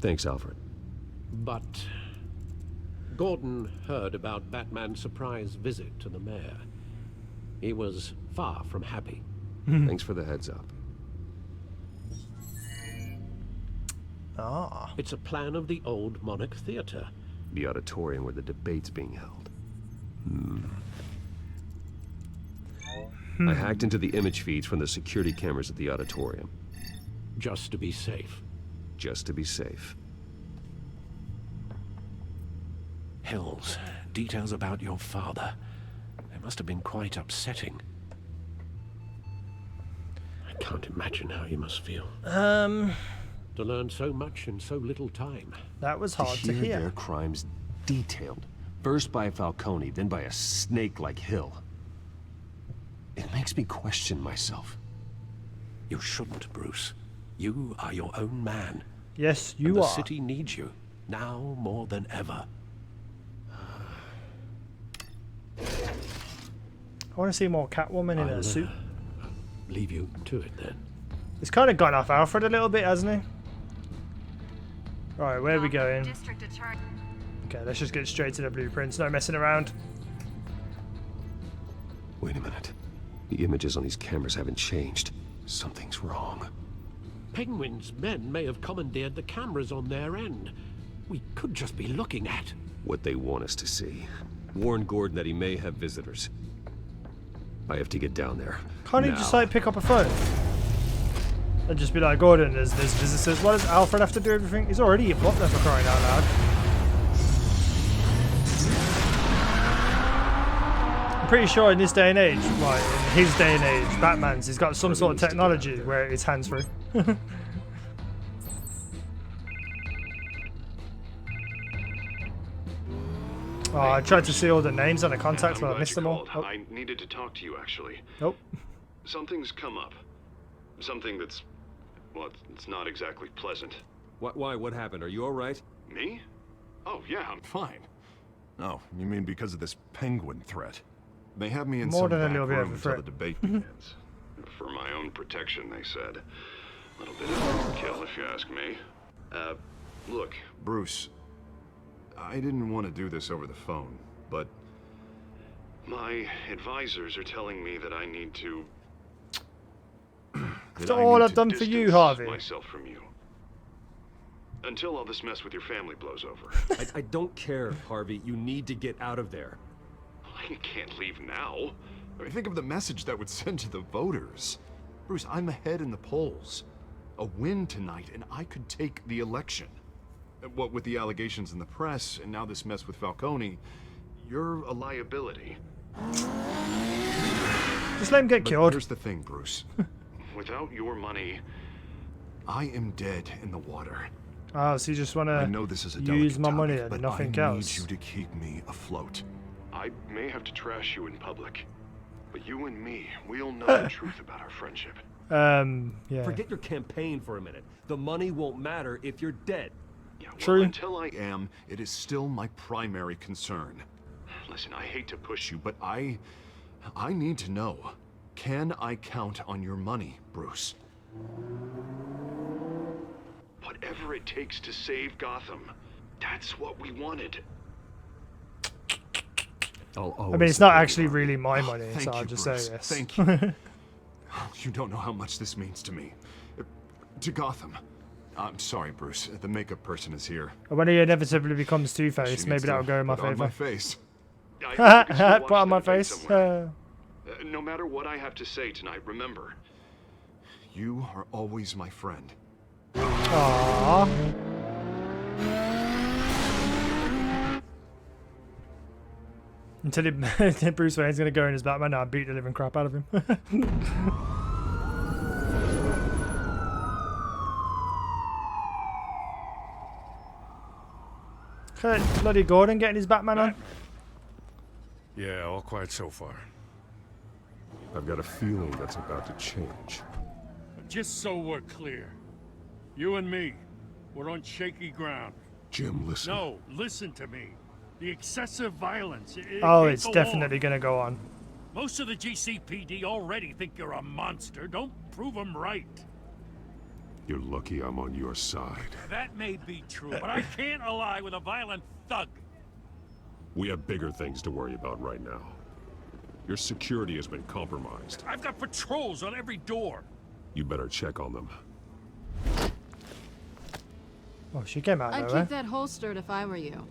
Thanks, Alfred. But Gordon heard about Batman's surprise visit to the mayor. He was far from happy. Thanks for the heads up. Ah. It's a plan of the old Monarch Theater. The auditorium where the debate's being held. I hacked into the image feeds from the security cameras at the auditorium. Just to be safe. Just to be safe. Hills, details about your father. They must have been quite upsetting. I can't imagine how you must feel. To learn so much in so little time. That was hard to hear. Their crimes detailed. First by Falcone, then by a snake like Hill. It makes me question myself. You shouldn't, Bruce. You are your own man. Yes, you and the are. city needs you, now more than ever. I want to see more Catwoman in her suit. Leave you to it then. It's kind of gone off Alfred a little bit, hasn't he? Right, where are we going? Okay, let's just get straight to the blueprints. No messing around. Wait a minute. The images on these cameras haven't changed. Something's wrong. Penguin's men may have commandeered the cameras on their end. We could just be looking at What they want us to see. Warn Gordon that he may have visitors. I have to get down there. Can't he just like pick up a phone? And just be like, Gordon, there's visitors. Why does Alfred have to do everything? He's already a butler for crying out loud. I'm pretty sure in this day and age, right, in his day and age, Batman's, he's got some sort of technology where it's hands-free. Oh, I tried to see all the names on the contacts, but I missed them all. Oh. I needed to talk to you, actually. Nope. Something's come up. Something that's, well, it's not exactly pleasant. Why? What happened? Are you all right? Me? Oh, yeah, I'm fine. Oh, you mean because of this penguin threat? They have me in More some than a back little bit of room a until threat. the debate begins. For my own protection, they said. A little bit of overkill, if you ask me. Look. Bruce, I didn't want to do this over the phone, but My advisors are telling me that I need to... After all I've done for you, Harvey. myself from you. Until all this mess with your family blows over. I don't care, Harvey. You need to get out of there. I can't leave now. I mean, think of the message that would send to the voters. Bruce, I'm ahead in the polls. A win tonight, and I could take the election. What with the allegations in the press, and now this mess with Falcone, you're a liability. Just let him get killed. Here's the thing, Bruce. Without your money... I am dead in the water. Oh, so you just want I know this is a to use my delicate money topic, and but nothing I else. need you to keep me afloat. I may have to trash you in public, but you and me, we'll know the truth about our friendship. Yeah. Forget your campaign for a minute. The money won't matter if you're dead. Yeah, well, True. Until I am, it is still my primary concern. Listen, I hate to push you, But I need to know. Can I count on your money, Bruce? whatever it takes to save Gotham. That's what we wanted. I mean, it's not actually really my money, so I'll just say yes. Thank you. You don't know how much this means to me. To Gotham. I'm sorry, Bruce. The makeup person is here. When he inevitably becomes She Two-Face, needs maybe to that'll go in my put on favor. my face. I hope you still watch Put on my the debate face. somewhere. No matter what I have to say tonight, remember. You are always my friend. Aww. Until Bruce Wayne's gonna go in as Batman and beat the living crap out of him. Bloody Gordon getting his Batman on. Yeah, all quiet so far. I've got a feeling that's about to change. Just so we're clear, you and me, we're on shaky ground. Jim, listen. No, listen to me. The excessive violence. Oh, it's definitely gonna go on. Most of the GCPD already think you're a monster. Don't prove them right. You're lucky I'm on your side. That may be true, but I can't ally with a violent thug. We have bigger things to worry about right now. Your security has been compromised. I've got patrols on every door. You better check on them. Oh, she came out I'd nowhere. keep that holstered if I were you.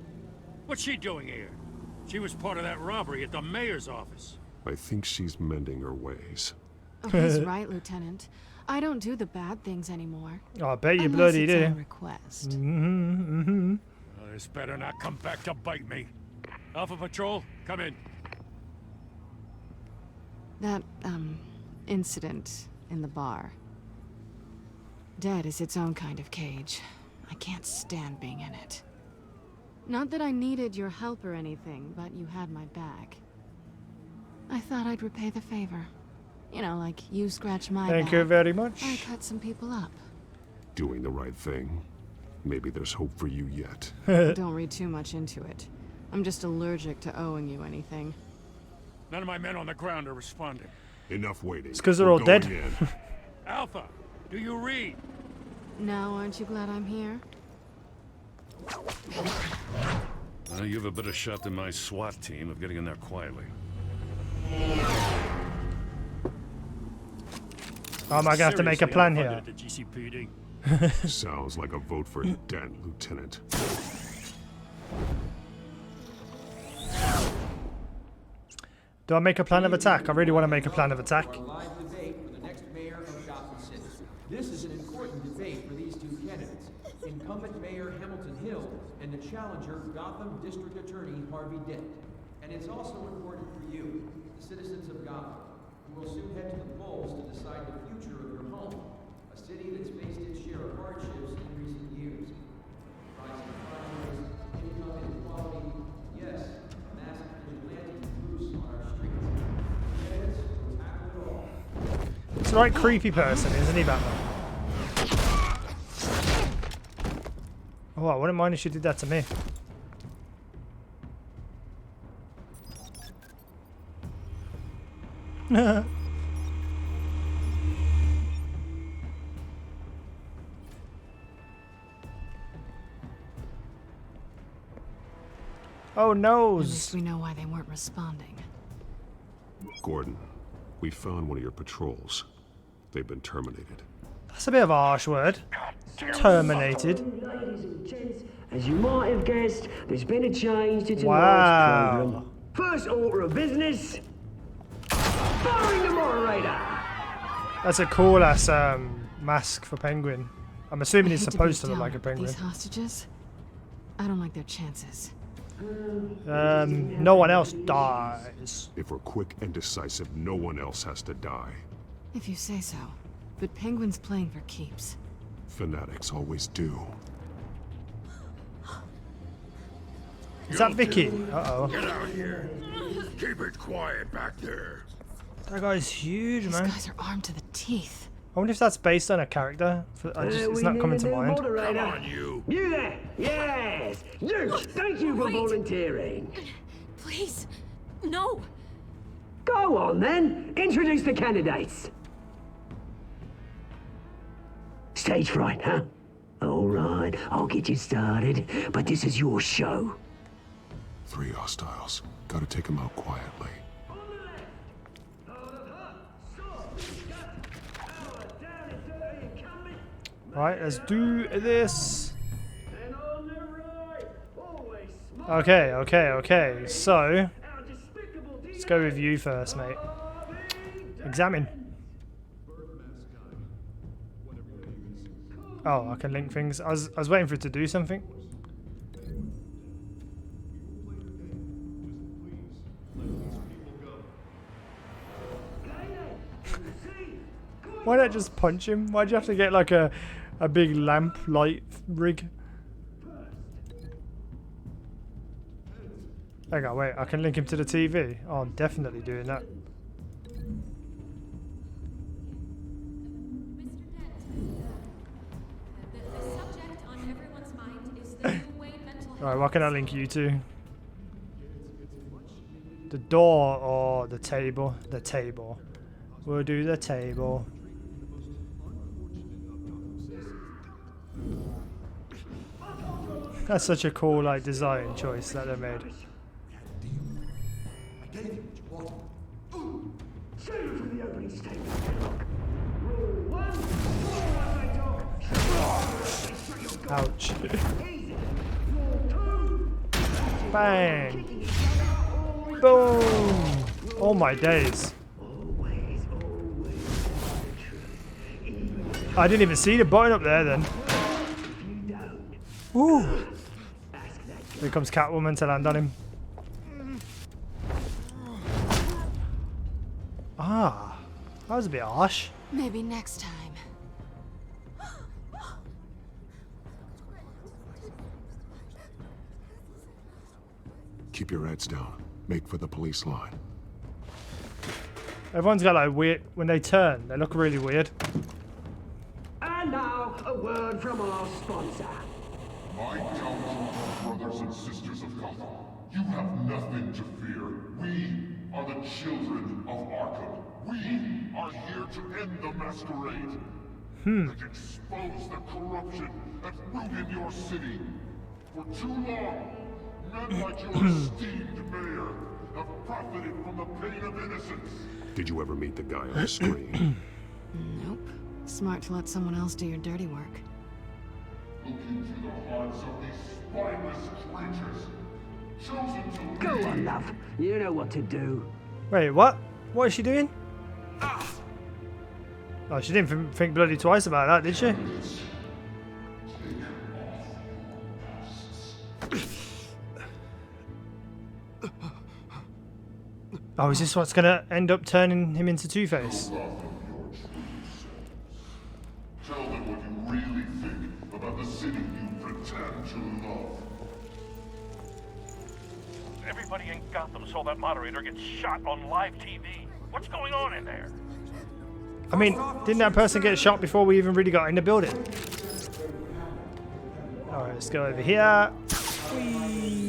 What's she doing here? She was part of that robbery at the mayor's office. I think she's mending her ways. Oh, he's right, Lieutenant. I don't do the bad things anymore. Oh, I bet you Unless bloody it's do. on request. This better not come back to bite me. Alpha Patrol, come in. That, incident in the bar. Dead is its own kind of cage. I can't stand being in it. Not that I needed your help or anything, but you had my back. I thought I'd repay the favor. You know, like you scratch my back. Thank you very much. I cut some people up. Doing the right thing. Maybe there's hope for you yet. Don't read too much into it. I'm just allergic to owing you anything. None of my men on the ground are responding. Enough waiting. It's because they're all dead. Alpha, do you read? Now, aren't you glad I'm here? You have a better shot than my SWAT team of getting in there quietly. Oh, am I gonna have to make a plan here? The GCPD. Sounds like a vote for Dent, Lieutenant. Do I make a plan of attack? I really want to make a plan of attack. This is an important debate for these two candidates, incumbent Mayor Hamilton Hill and the challenger Gotham District Attorney Harvey Dent. And it's also important for you, the citizens of Gotham, who will soon head to the polls to decide the future of your home, a city that's faced its share of hardships in recent years. Rising crime rates, income inequality, yes, a massive vigilante Bruce on our streets. Candidates will tackle it all. It's the right creepy person, isn't he, Batman? Oh, I wouldn't mind if she did that to me. Oh, At noes. least we know why they weren't responding. Gordon, we found one of your patrols. They've been terminated. That's a bit of a harsh word. Terminated. Ladies and gents, as you might have guessed, there's been a change to tonight's Wow. program. First order of business, firing the moderator. That's a cool ass mask for Penguin. I'm assuming he's I hate supposed to be look done like a with penguin. These hostages, I don't like their chances. No one else dies. If we're quick and decisive, no one else has to die. If you say so. But Penguin's playing for keeps. Fanatics always do. Is that Vicky? Uh-oh. Get out here. Keep it quiet back there. That guy's huge, These man. guys are armed to the teeth. I wonder if that's based on a character. It's not coming to mind. Come on, you. You there? Yes. You. Thank you for volunteering. Please, no. Go on then. Introduce the candidates. Stage fright, huh? All right, I'll get you started, but this is your show. 3 hostiles. Gotta take them out quietly. Right, let's do this. Okay. So, Let's go with you first, mate. Examine. Oh, I can link things. I was waiting for it to do something. Why not just punch him? Why'd you have to get like a big lamp light rig? Hang on, wait, I can link him to the TV. Oh, I'm definitely doing that. Alright, what can I link you to? The door or the table? The table. We'll do the table. That's such a cool like design choice that they made. Ouch. Bang! Boom! Oh my days. I didn't even see the button up there then. Ooh! Here comes Catwoman to land on him. Ah, that was a bit harsh. Maybe next time. Keep your heads down. Make for the police line. Everyone's got like weird, when they turn, they look really weird. And now, a word from our sponsor. My council, brothers and sisters of Gotham, you have nothing to fear. We are the children of Arkham. We are here to end the masquerade. And expose the corruption that's rooted in your city. For too long, men like your esteemed mayor have profited from the pain of innocence. Did you ever meet the guy on the screen? Nope. Smart to let someone else do your dirty work. Look into the hearts of these spineless creatures. Chosen to Go on, love. You know what to do. Wait, what? What is she doing? Oh, she didn't think bloody twice about that, did she? Oh, is this what's gonna end up turning him into Two-Face? Tell them what you really think about the city you pretend to love. Everybody in Gotham saw that moderator get shot on live TV. What's going on in there? I mean, didn't that person get shot before we even really got in the building? Alright, let's go over here. Whee.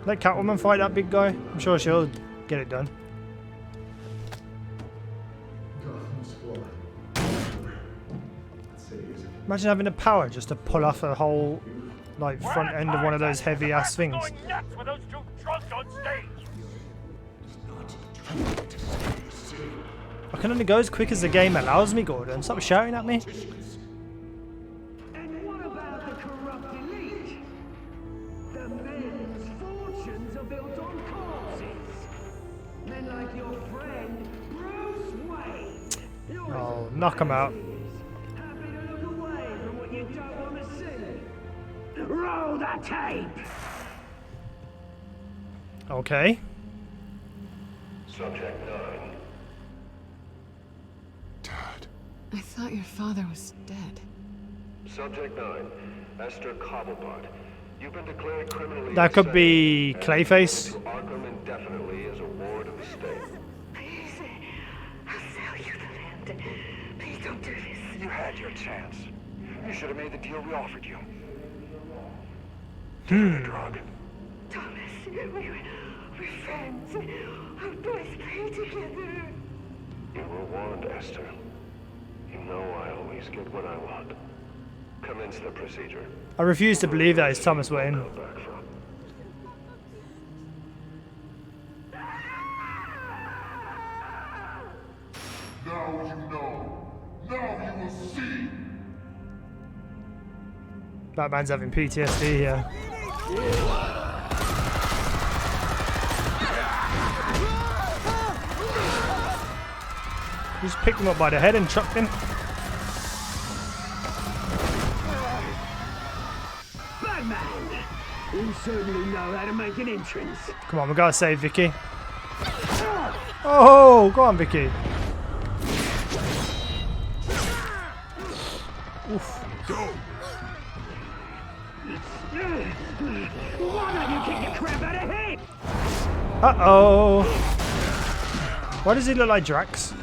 Let Catwoman fight that big guy. I'm sure she'll get it done. Imagine having the power just to pull off a whole like front end of one of those heavy ass things. Going nuts with those two drunks on stage. I can only go as quick as the game allows me, Gordon. Stop shouting at me. And what about the corrupt elite? The men's fortunes are built on corpses. Men like your friend, Bruce Wayne. Oh, knock him out. Happy to look away from what you don't want to see. Roll the tape! Okay. Subject 9. I thought your father was dead. Subject 9, Esther Cobblepot. You've been declared criminally That could be insane Clayface. and Arkham indefinitely as a ward of the state. Please, I'll sell you the land. Please don't do this. You had your chance. You should have made the deal we offered you. The drug. Thomas, we're friends. Our boys play together. You were warned, Esther. You know I always get what I want. Commence the procedure. I refuse to believe that it's Thomas Wayne. Now you know. Now you will see. Batman's having PTSD here. Just picked him up by the head and chucked him. Batman! You certainly know how to make an entrance. Come on, we gotta save Vicky. Oh, go on, Vicky. Oof. Go! Why don't you kick the crap out of him? Uh-oh. Why does he look like Drax?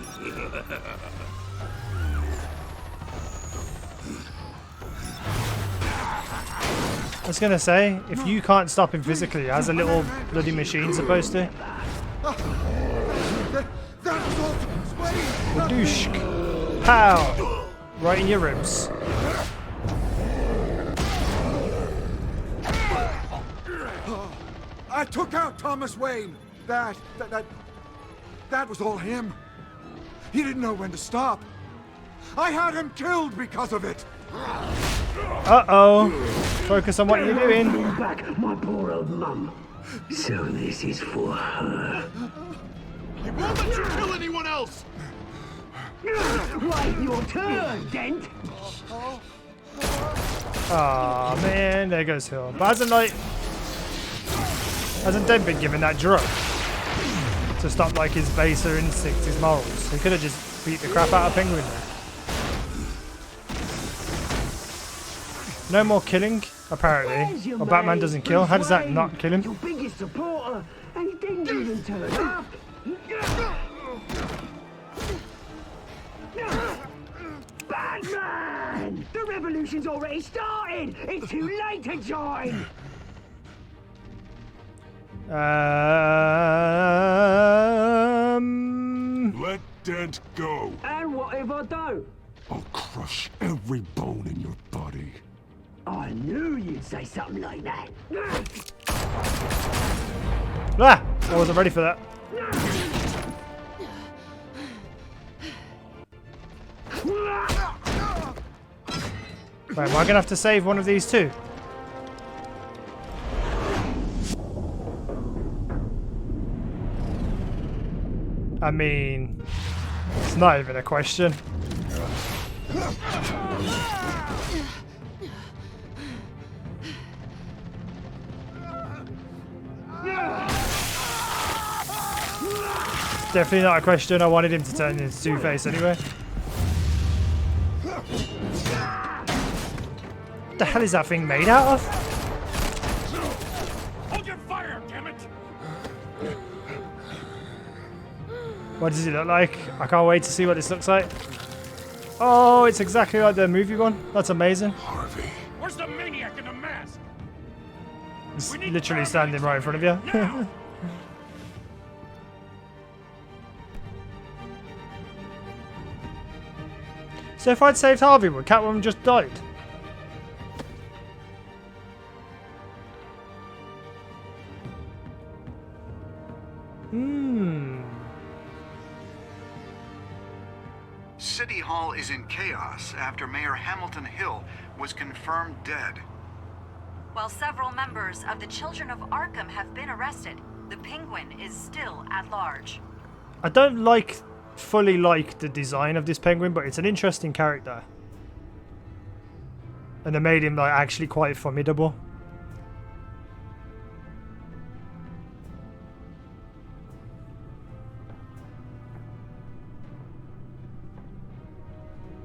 I was gonna say, if you can't stop him physically, as a little bloody machine supposed to. Badooshk. Pow! Right in your ribs. I took out Thomas Wayne. That was all him. He didn't know when to stop. I had him killed because of it. Uh-oh. Focus on what you're doing. Bring back my poor old mum. So this is for her. I won't let you kill anyone else! Right, your turn, Dent. Aw, man, there goes Hill. But hasn't Dent been given that drug to stop like his baser instincts, his morals? He could have just beat the crap out of Penguin there. No more killing, apparently. Or Batman doesn't kill. How does that not kill him? Your biggest supporter, and he didn't even turn up. Batman! The revolution's already started! It's too late to join! Let Dent go. And what if I don't? I'll crush every bone in your body. I knew you'd say something like that. Ah! I wasn't ready for that. Right, am I gonna have to save one of these two? I mean, it's not even a question. Definitely not a question. I wanted him to turn into Two-Face anyway. What the hell is that thing made out of? Hold your fire, damn it! What does it look like? I can't wait to see what this looks like. Oh, it's exactly like the movie one. That's amazing. Harvey. Where's the maniac in the mask? It's literally standing right in front of you. So if I'd saved Harvey, would Catwoman just died? City Hall is in chaos after Mayor Hamilton Hill was confirmed dead. While several members of the Children of Arkham have been arrested, the Penguin is still at large. I don't fully like the design of this Penguin, but it's an interesting character. And they made him like actually quite formidable.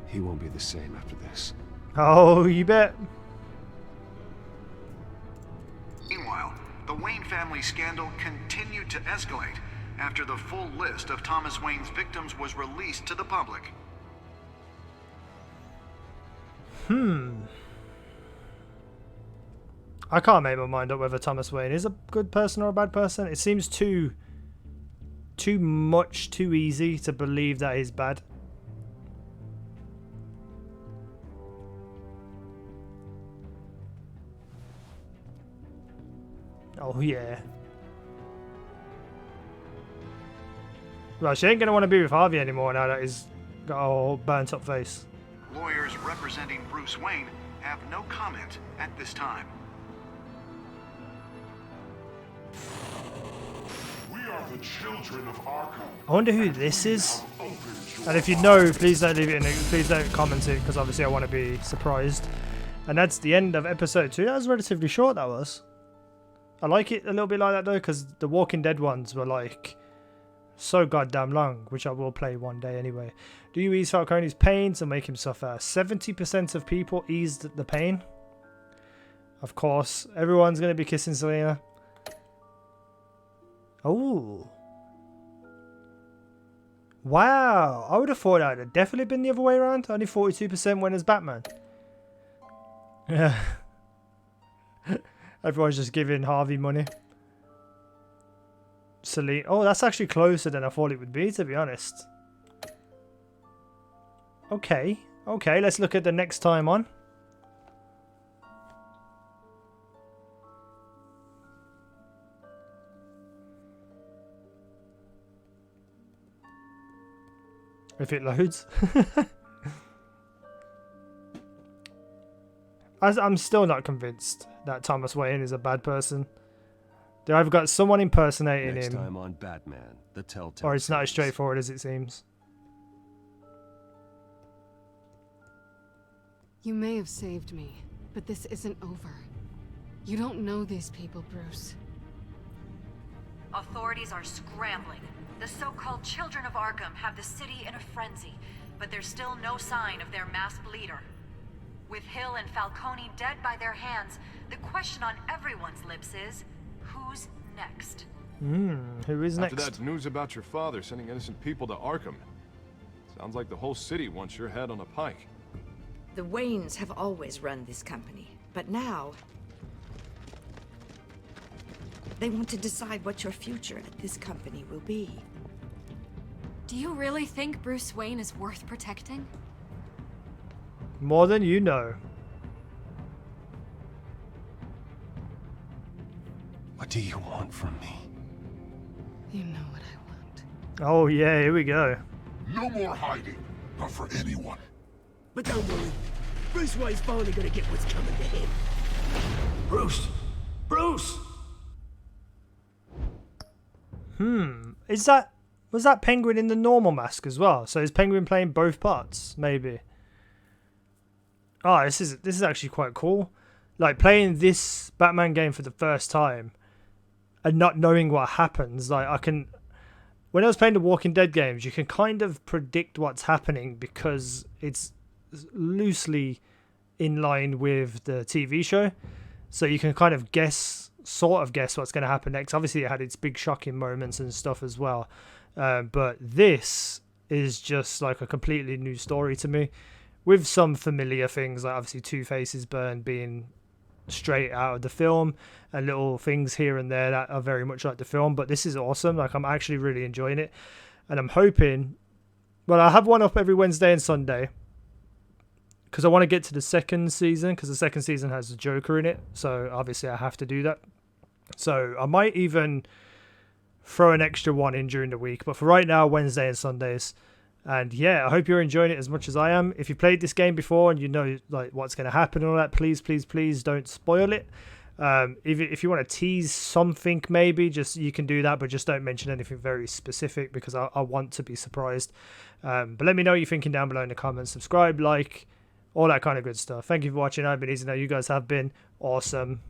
He won't be the same after this. Oh, you bet. Meanwhile, the Wayne family scandal continued to escalate after the full list of Thomas Wayne's victims was released to the public. I can't make my mind up whether Thomas Wayne is a good person or a bad person. It seems too easy to believe that he's bad. Oh yeah. Well, she ain't gonna want to be with Harvey anymore now that he's got a whole burnt up face. Lawyers representing Bruce Wayne have no comment at this time. We are the children of ARKHAM. I wonder who this is. And if you know, please don't leave it in. Please don't comment it, because obviously I want to be surprised. And that's the end of episode 2. That was relatively short. That was. I like it a little bit like that though, because the Walking Dead ones were like so goddamn long, which I will play one day anyway. Do you ease Falcone's pain to make him suffer? 70% of people eased the pain. Of course, everyone's going to be kissing Selena. Oh. Wow. I would have thought that would have definitely been the other way around. Only 42% went as Batman. Yeah. Everyone's just giving Harvey money. Selena. Oh, that's actually closer than I thought it would be, to be honest. Okay. Okay, let's look at the next time on. If it loads. I'm still not convinced that Thomas Wayne is a bad person. I've got someone impersonating Next him. time on Batman, the Telltale Or it's not as Series. straightforward as it seems. You may have saved me, but this isn't over. You don't know these people, Bruce. Authorities are scrambling. The so-called Children of Arkham have the city in a frenzy, but there's still no sign of their masked leader. With Hill and Falcone dead by their hands, the question on everyone's lips is, who's next? Who is next? After that news about your father sending innocent people to Arkham, sounds like the whole city wants your head on a pike. The Waynes have always run this company, but now they want to decide what your future at this company will be. Do you really think Bruce Wayne is worth protecting? More than you know. What do you want from me? You know what I want. Oh yeah, here we go. No more hiding, not for anyone. But don't worry, Bruce Wayne's finally gonna get what's coming to him. Bruce! Bruce! Was that Penguin in the normal mask as well? So is Penguin playing both parts? Maybe. Oh, this is actually quite cool. Like playing this Batman game for the first time and not knowing what happens. Like when I was playing the Walking Dead games, you can kind of predict what's happening because it's loosely in line with the TV show. So you can kind of sort of guess what's going to happen next. Obviously it had its big shocking moments and stuff as well. But this is just like a completely new story to me, with some familiar things, like obviously Two-Face's burn being straight out of the film and little things here and there that are very much like the film. But this is awesome. Like, I'm actually really enjoying it, and I'm hoping, well, I have one up every Wednesday and Sunday because I want to get to the second season, because the second season has the Joker in it, so obviously I have to do that. So I might even throw an extra one in during the week, but for right now, Wednesday and Sundays. And yeah, I hope you're enjoying it as much as I am. If you played this game before and you know like what's going to happen and all that, please don't spoil it. If you want to tease something, maybe you can do that, but just don't mention anything very specific, because I want to be surprised. But let me know what you're thinking down below in the comments. Subscribe, like, all that kind of good stuff. Thank you for watching. I've been easynow. You guys have been awesome.